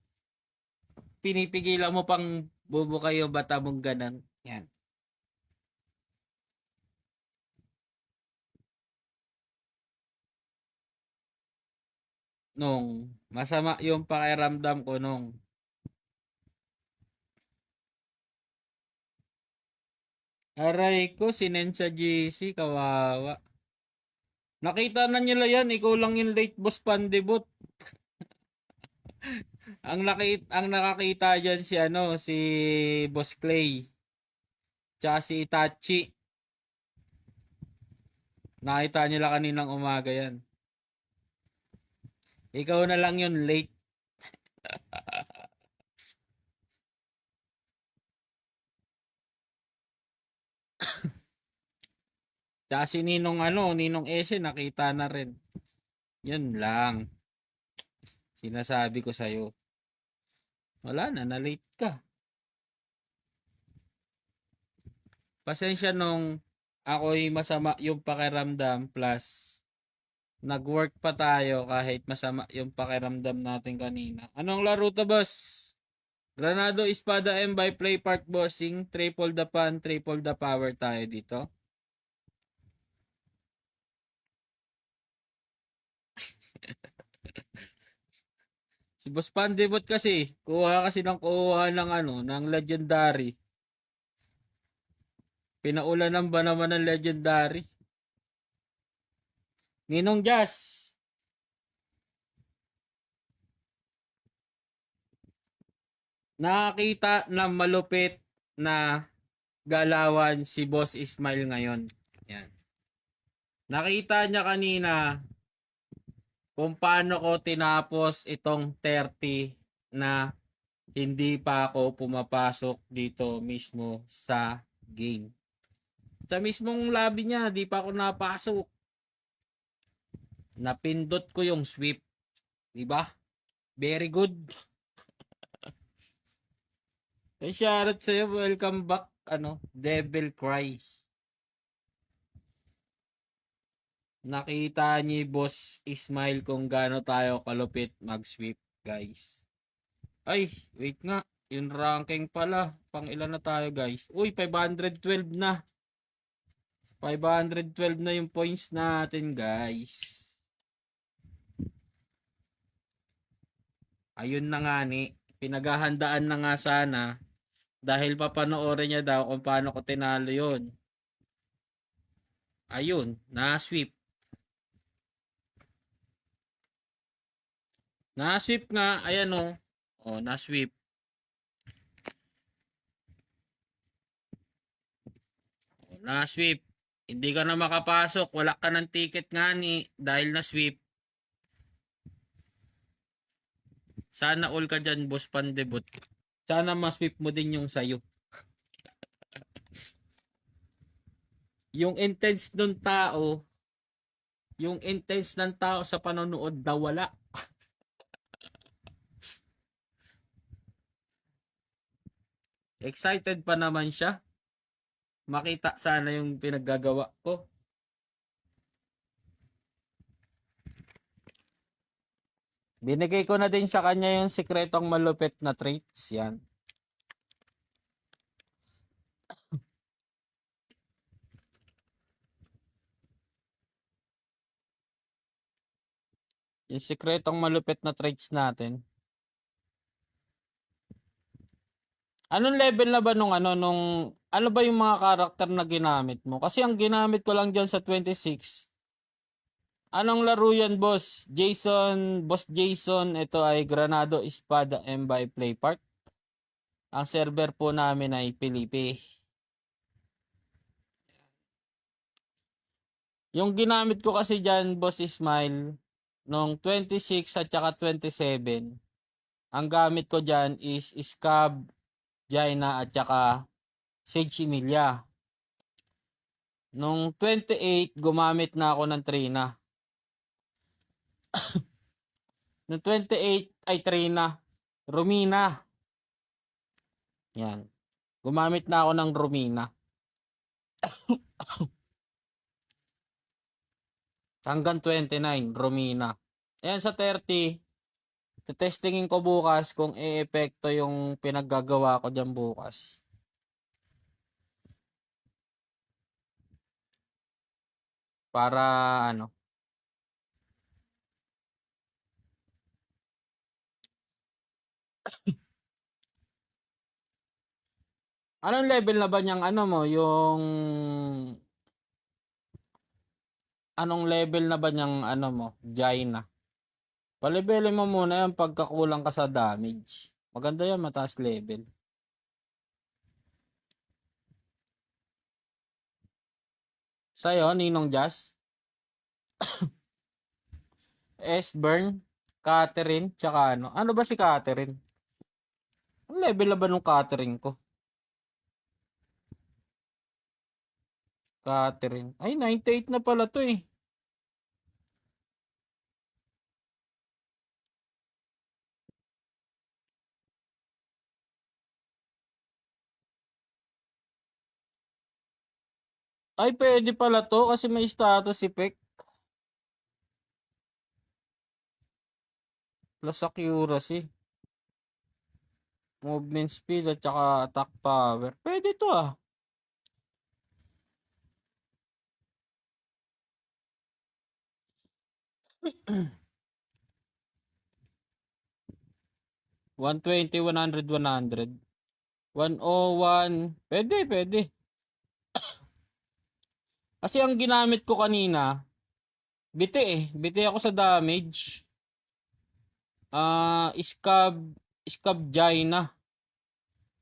pinipigilan mo pang bubukay yung bata mong ganan. Yan. Nung masama yung pakiramdam ko nung aray ko, sinend sa GC, kawawa. Nakita na nila yan, ikaw lang yung late boss pandebot. Ang nakakita diyan si ano, si Boss Clay, tsaka si Itachi. Nakita nila kaninang umaga yan. Ikaw na lang yung late. Tsaka si Ninong ano, Ninong Ese nakita na rin. Yun lang. Sinasabi ko sa'yo. Wala na late ka. Pasensya nung ako'y masama yung pakiramdam plus nag-work pa tayo kahit masama yung pakiramdam natin kanina. Anong laro to, boss? Granado Espada M by Play Park Bossing. Triple the pan, triple the power tayo dito. Si Boss Pandebot kasi, kuha kasi ng kuha ng ano, ng legendary. Pinaulanan ba naman ng legendary? Ninong Jazz. Nakakita na malupit na galawan si Boss Ismail ngayon. Yan. Nakita niya kanina kung paano ko tinapos itong 30 na hindi pa ako pumapasok dito mismo sa game. Sa mismong lobby niya, di pa ako napasok. Napindot ko yung sweep. Di ba? Very good. Shoutout sa'yo. Welcome back. Ano? Devil Cry. nakita ni Boss Ismail kung gaano tayo kalupit mag-sweep, guys. Ay, wait nga. Yung ranking pala. Pang ilan na tayo, guys? Uy, 512 na. 512 na yung points natin, guys. Ayun na nga ni. Pinaghahandaan na nga sana. Dahil papanoorin niya daw kung paano ko tinalo yun. Ayun, na-sweep. Na-sweep nga, ayan o. O, na-sweep. Na-sweep. Hindi ka na makapasok. Wala ka ng ticket nga ni. Dahil na-sweep. Sana all ka dyan, Boss Pandebot. Sana ma-sweep mo din yung sayo. Yung intense ng tao, yung intense ng tao sa panonood daw wala. Excited pa naman siya. Makita sana yung pinaggagawa ko. Binigay ko na din sa kanya yung sikretong malupit na traits. Yan. Yung sikretong malupit na traits natin. Anong level na ba nung ano ba yung mga karakter na ginamit mo? Kasi ang ginamit ko lang dyan sa 26. Anong laro yan, boss? Boss Jason, ito ay Granado Espada M by Playpark. Ang server po namin ay Pilipi. Yung ginamit ko kasi dyan, Boss Ismail, nung 26 at saka 27, ang gamit ko dyan is Scab, Jaina at saka Sage Emilia. Nung 28, gumamit na ako ng Trina. Nung 28 ay Trina. Romina. Yan. Gumamit na ako ng Romina. Hanggang 29, Romina. Ayan sa 30, testingin ko bukas kung e-epekto yung pinaggagawa ko dyan bukas. Para ano. Anong level na ba niyang yung anong level na ba niyang Jaina? Palibele mo muna yan pagkakulang ka sa damage. Maganda yan, mataas level. Sa'yo, Ninong Jazz? S-Burn? Catherine? Tsaka ano? Ano ba si Catherine? Ang level na ba nung Catherine ko? Catherine. Ay, 98 na pala to eh. Ay, pwede pala to kasi may status effect. Plus accuracy. Movement speed at saka attack power. Pwede to ah. $120, $100, $100. 101. Pwede. Kasi ang ginamit ko kanina, biti eh. Biti ako sa damage. Scab Jaina.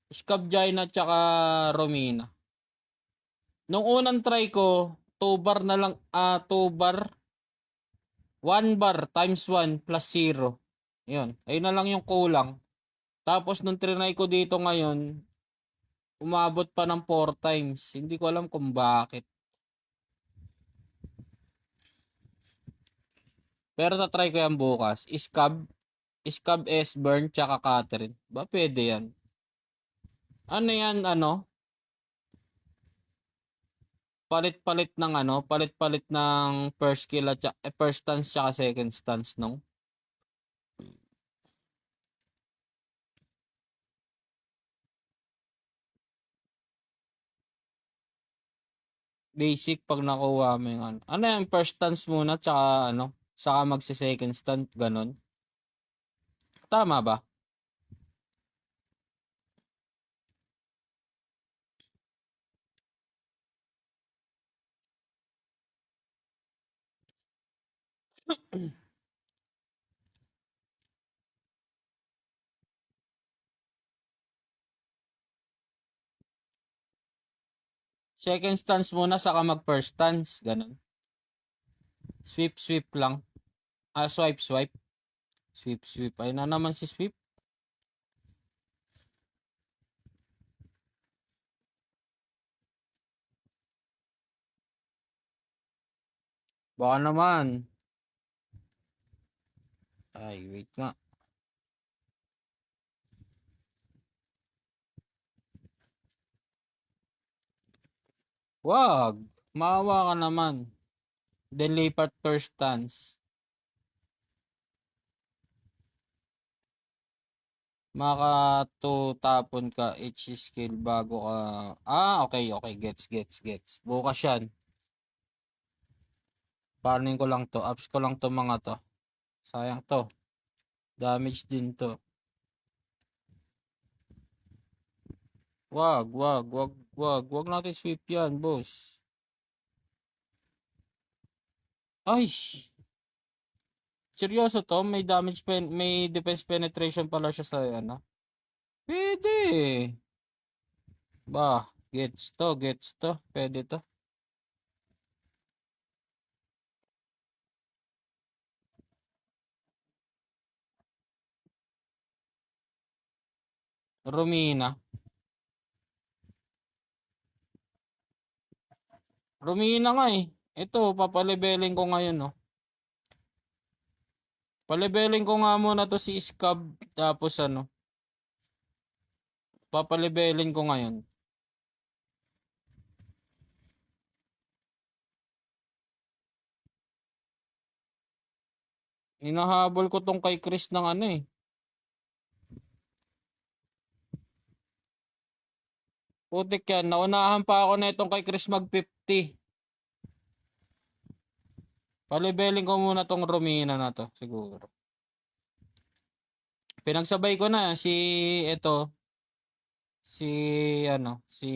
Scab Jaina tsaka Romina. Nung unang try ko, 2 bar na lang, 2 bar. 1 bar times 1 plus 0. Yun. Ayun na lang yung kulang. Tapos nung trinay ko dito ngayon, umabot pa ng 4 times. Hindi ko alam kung bakit. Pero tatry ko yan bukas. Scab S-Burn, tsaka Catherine. Ba pwede yan? Ano yan, palit-palit ng ano, palit-palit ng first skill at first stance tsaka second stance nung. Basic pag nakuha mo yung ano. Ano yung first stance muna tsaka ano, saka magse-second stance ganun. Tama ba? Second stance muna saka mag first stance, ganun. Sweep lang. Swipe. Sweep. Ayun na naman si sweep. Baka naman. Ay, wait nga. Wag. Maawa ka naman. Then lipat first stance. Makatutapon ka each skill bago ka... okay. Gets. Bukas yan. Panin ko lang to. Ups ko lang to mga to. Sayang to. Damage din to. Wag natin sweep yan, boss. Ay! Seryoso to? May may defense penetration pala siya sa ano? Pwede. Ba, gets to. Pwede to. Romina. Romina nga eh. Ito, papaleveling ko ngayon, no. Paleveling ko nga muna to si Scab. Tapos ano. Papaleveling ko ngayon. Hinahabol ko tong kay Chris ng ano eh. Putik yan. Naunahan pa ako na itong kay Chris mag 50. Paleveling ko muna tong Romina na to. Siguro. Pinagsabay ko na si ito. Si ano. Si...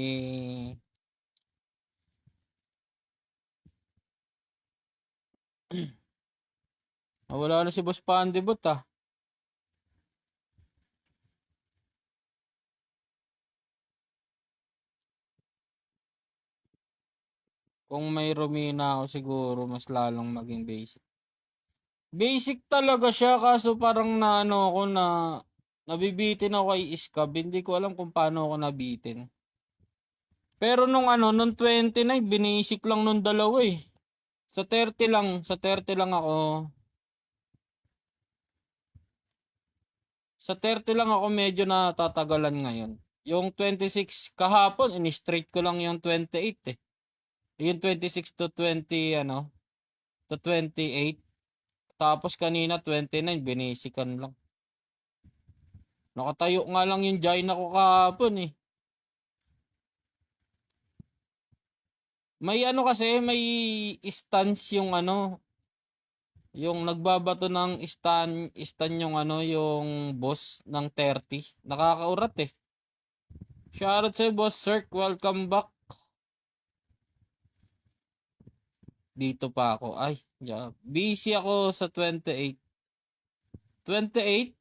Wala na si Boss Pandibot ah. Kung may Romina ako siguro mas lalong maging basic. Basic talaga siya kaso parang naano ako na nabibitin ako kay Iskab. Hindi ko alam kung paano ako nabitin. Pero nung ano, nung 29, binisic lang nung dalawa eh. Sa 30 lang ako. Sa 30 lang ako medyo natatagalan ngayon. Yung 26 kahapon, in-straight ko lang yung 28 eh. Yung 26 to 20 ano, to 28. Tapos kanina 29, binisikan lang. Nakatayo nga lang yung Jaina ko kahapon eh. May ano kasi, may stance yung ano, yung nagbabato ng stand yung ano, yung boss ng 30. Nakakaurat eh. Shoutout sa'yo, Boss Cirque. Welcome back. Dito pa ako. Ay, yeah. Busy ako sa 28. 28?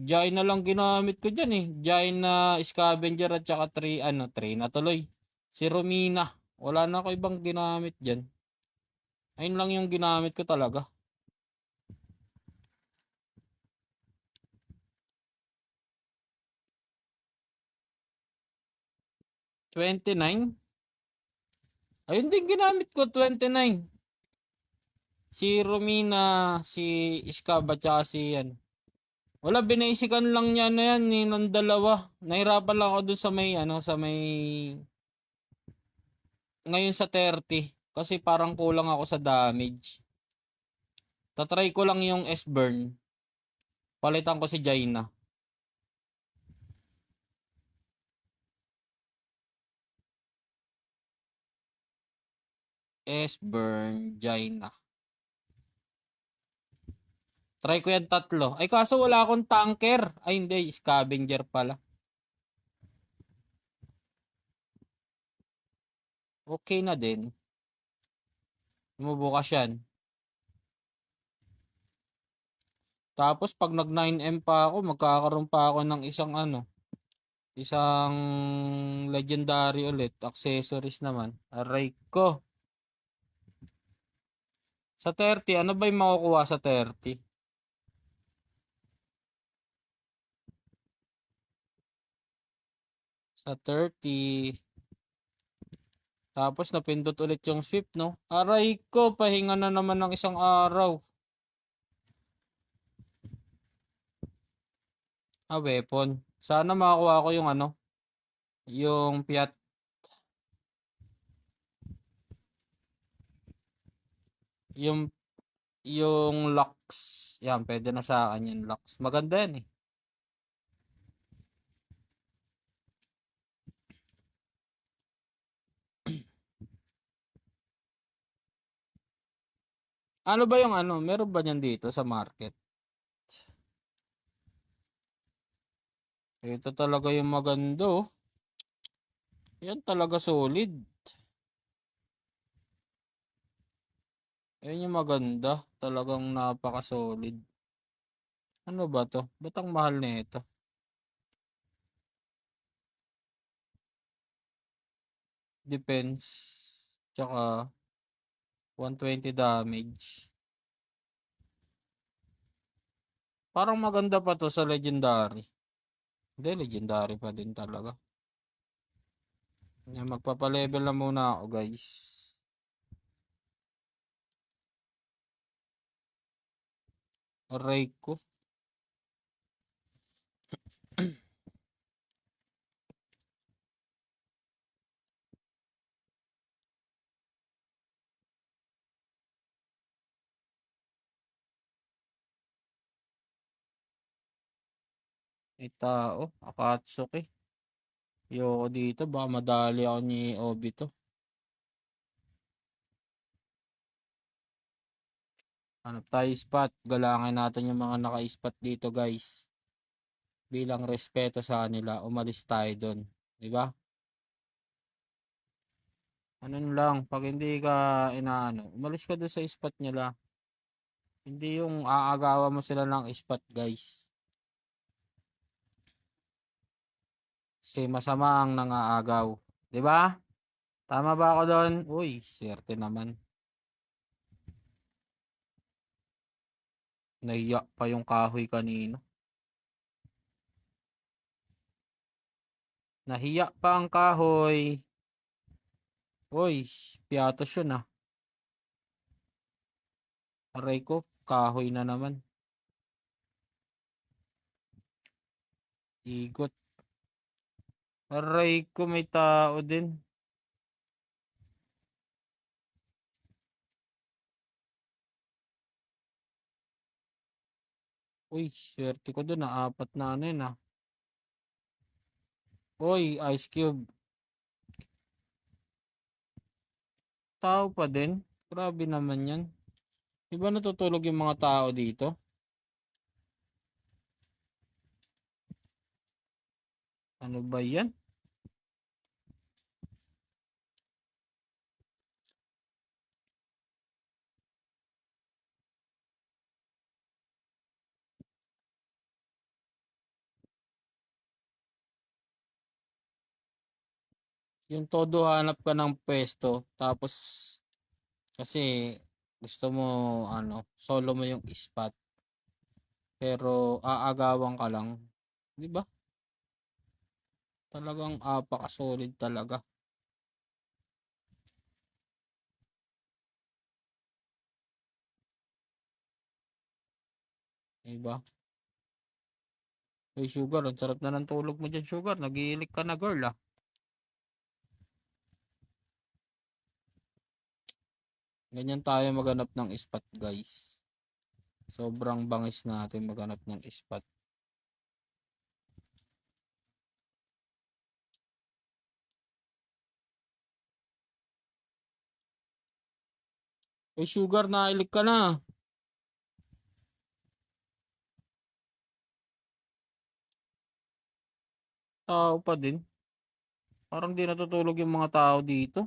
Jaina lang ginamit ko dyan eh. Jaina, Scavenger at saka 3 na tuloy. Si Romina. Wala na ako ibang ginamit dyan. Ayun lang yung ginamit ko talaga. $29? Ayun din ginamit ko, 29. Si Romina, si Iskaba, tsaka si yan. Wala, binasican lang niya na yan eh, ng dalawa. Nahirapan lang ako dun sa may, ano, sa may ngayon sa 30 kasi parang kulang ako sa damage. Tatry ko lang yung S-Burn. Palitan ko si Jaina. S-Burn, Jaina. Try ko yan tatlo. Ay kaso wala akong tanker. Ay hindi, scavenger pala. Okay na din. Bumubukas yan. Tapos pag nag 9M pa ako, magkakaroon pa ako ng isang ano, isang legendary ulit. Accessories naman. Aray ko. Sa 30, ano ba yung makukuha sa 30? Sa 30. Tapos napindot ulit yung swift, no? Aray ko, pahinga na naman ng isang araw. Weapon. Sana makakuha ko yung ano, yung Fiat, yung yung Lux. Yan, pwede na sa akin yung Lux. Maganda yan eh. Ano ba yung ano? Meron ba niyan dito sa market? Ito talaga yung maganda oh. Yan talaga solid. Yan yung maganda. Talagang napaka-solid. Ano ba to? Ba't ang mahal nito? Depends. Tsaka 120 damage. Parang maganda pa to sa legendary. Hindi, legendary pa din talaga. Yan, magpapa-level na muna ako guys. Aray ko. May tao. Akatsuki. Ayoko dito. Baka madali ako ni Obito. Hanap tayo spot. Galangin natin yung mga naka-spot dito guys. Bilang respeto sa kanila. Umalis tayo doon. Diba? Ano lang. Pag hindi ka inaano. Umalis ka doon sa spot nila. Hindi yung aagawan mo sila ng spot guys. Kasi masama ang nangaagaw. Diba? Tama ba ako doon? Uy, swerte naman. Nahiya pa yung kahoy kanina. Nahiya pa ang kahoy. Uy, piatos yun ah. Aray ko, kahoy na naman. Igot. Aray ko, may tao din. Uy, swerte ko dun ah. Apat na ano yun ah. Uy, Ice Cube. Tao pa din. Grabe naman yan. Di ba natutulog yung mga tao dito? Ano ba yan? Yung todo hanap ka ng pwesto. Tapos, kasi gusto mo, ano, solo mo yung spot. Pero aagawan ka lang. Di ba? Talagang apaka-solid talaga. Di ba? Hey, Sugar, ang sarap na ng tulog mo dyan, Sugar. Nagiilik ka na, girl, ah. Ganyan tayo maghanap ng spot, guys. Sobrang bangis natin maghanap ng spot. Uy, Sugar, nailig ka na. Tao pa din. Parang di natutulog yung mga tao dito.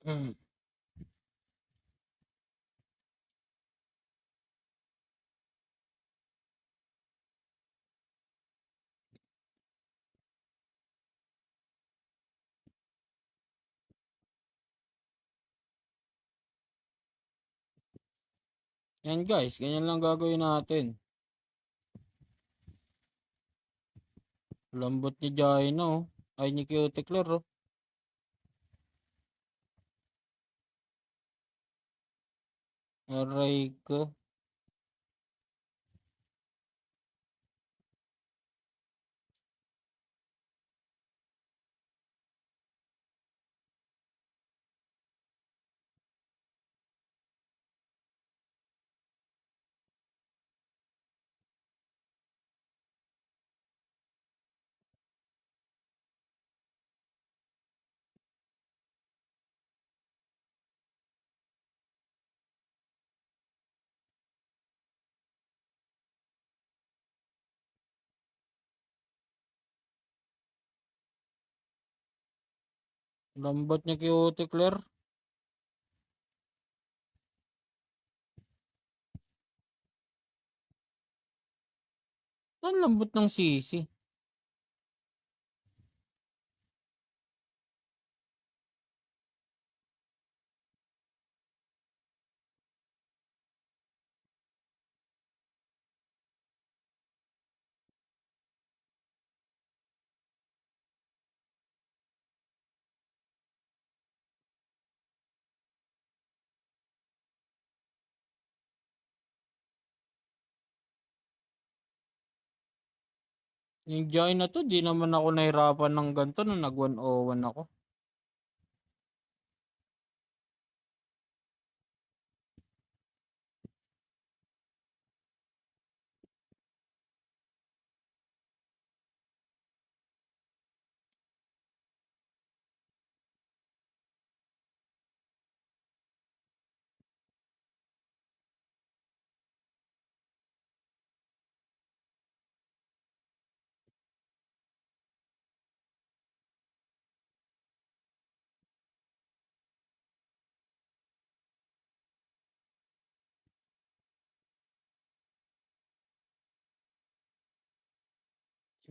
Mm. Yan guys, ganyan lang gagawin natin. Lambot ni Jaina, oh. Ay, ni Cuticler, oh. Aray ko. Lambot ni Cuticler. Ang lambot ng sisi. Yung Jaina to, di naman ako nahirapan ng ganito nung nag 101 ako.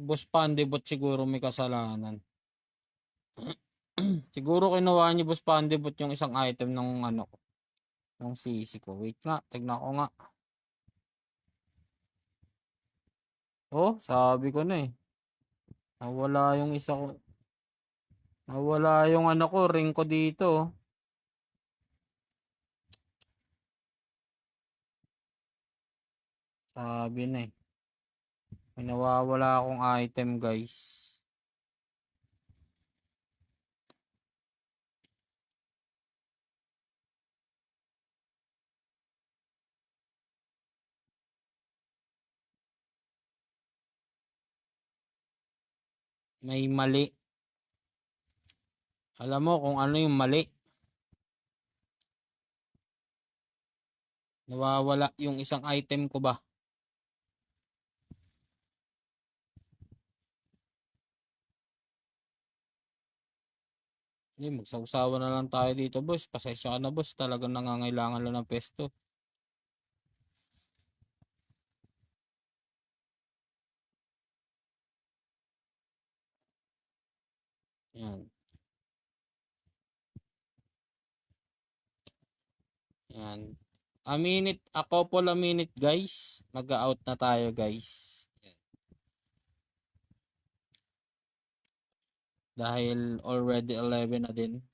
Si Boss Pandibot siguro may kasalanan. Siguro kinuha ni Boss Pandibot yung isang item ng ano ko. Ng sisi ko. Wait nga, tignan ko nga. Oh, sabi ko na eh. Nawala yung isa ko. Nawala yung ano ko, ring ko dito, oh. Sabi na eh. May nawawala akong item, guys. May mali. Alam mo kung ano yung mali. Nawawala yung isang item ko ba? Hindi, magsawsawa na lang tayo dito, boss. Pasensya ka na, boss. Talagang nangangailangan lang ng pesto. Yan. Yan. A couple a minute guys. Mag-out na tayo guys. Yan. Dahil already 11 na din.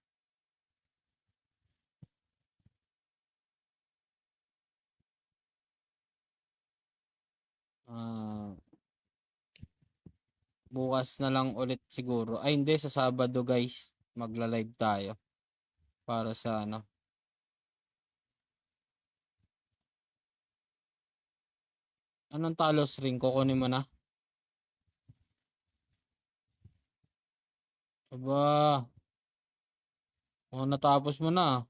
Ah, bukas na lang ulit siguro. Ay hindi, sa Sabado guys. Magla-live tayo. Para sa ano. Anong talos ring? Kukunin mo na. Aba. Natapos mo na.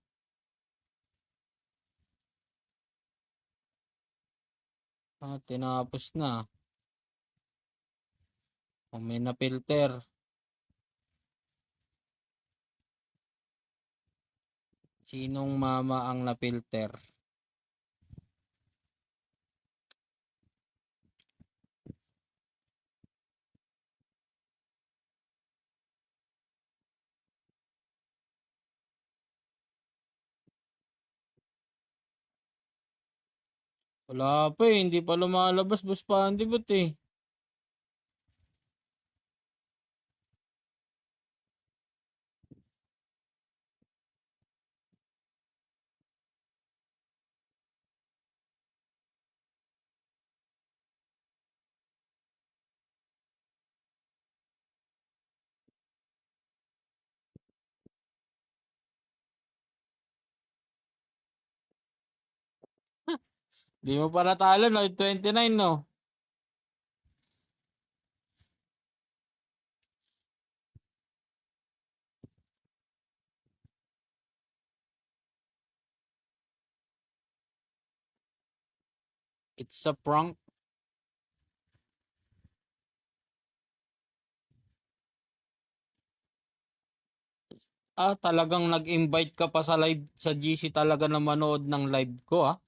Tinapos na. May na-filter. Sinong mama ang na-filter? Wala pa eh. Hindi pa lumalabas. Boss Pandi ba't eh? Di mo pa natalo no? 29 no? It's a prank. Talagang nag-invite ka pa sa live sa GC talaga na manood ng live ko ah.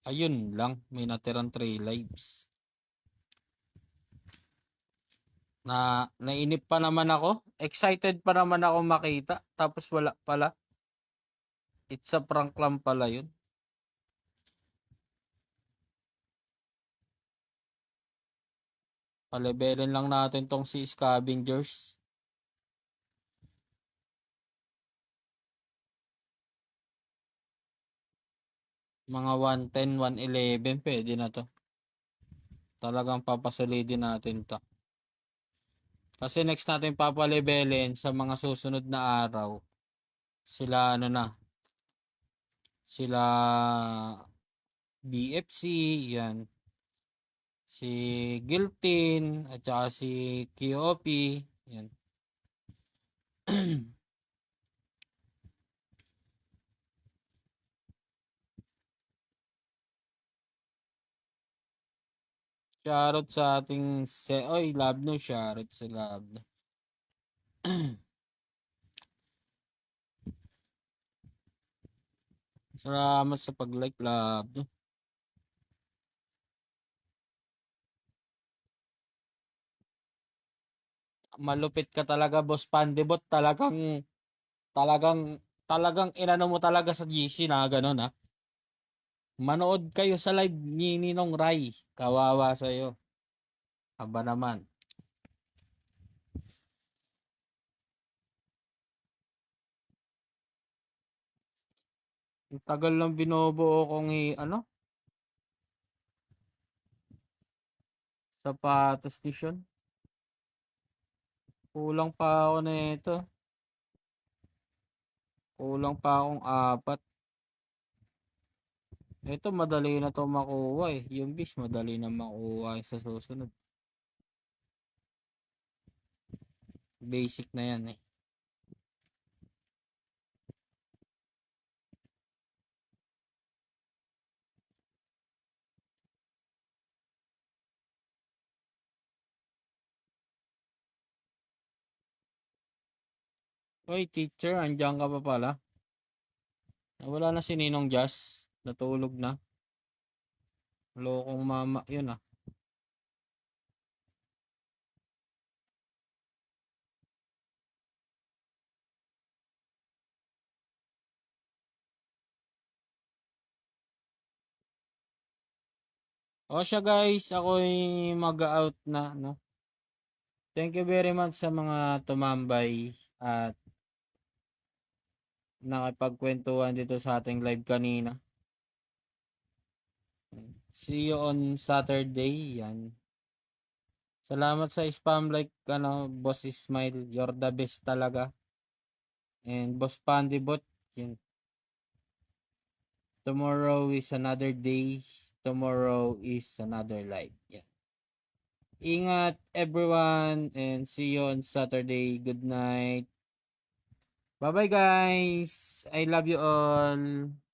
Ayun lang, may natirang 3 lives. Nainip pa naman ako. Excited pa naman ako makita. Tapos wala pala. It's a prank lang pala yun. Palebelin lang natin tong si Scavengers. Mga 110, 111 pwede na to. Talagang papasolidin natin to. Kasi next natin papalebelin sa mga susunod na araw. Sila ano na. Sila BFC, yan. Si Giltin, at saka si QOP, yan. Shoutout sa ating Oy, love no, shoutout sa love no. Salamat sa pag-like, love no. Malupit ka talaga, Boss Pandebot. Talagang, talagang inano mo talaga sa GC na gano'n ha. Manood kayo sa live ni Ninong Rai. Kawawa sa'yo. Aba naman. Ang tagal lang binubuo kong ano, sapatos edition. Kulang pa ako nito. Kulang pa akong 4. Ito madali na to makuha eh. Yung bis madali na makuha sa susunod. Basic na yan eh. Oy, teacher, andiyan ka pa pala. Wala na si Ninong Jazz. Natulog na. Lokong mama yun ah. O siya guys, ako'y mag-out na, no? Thank you very much sa mga tumambay at nakipagkwentuhan dito sa ating live kanina. See you on Saturday. Yan. Salamat sa spam like Boss Ismail. You're the best talaga. And Boss Pandibot. Yan. Tomorrow is another day. Tomorrow is another life. Yan. Ingat everyone and see you on Saturday. Good night. Bye bye guys. I love you all.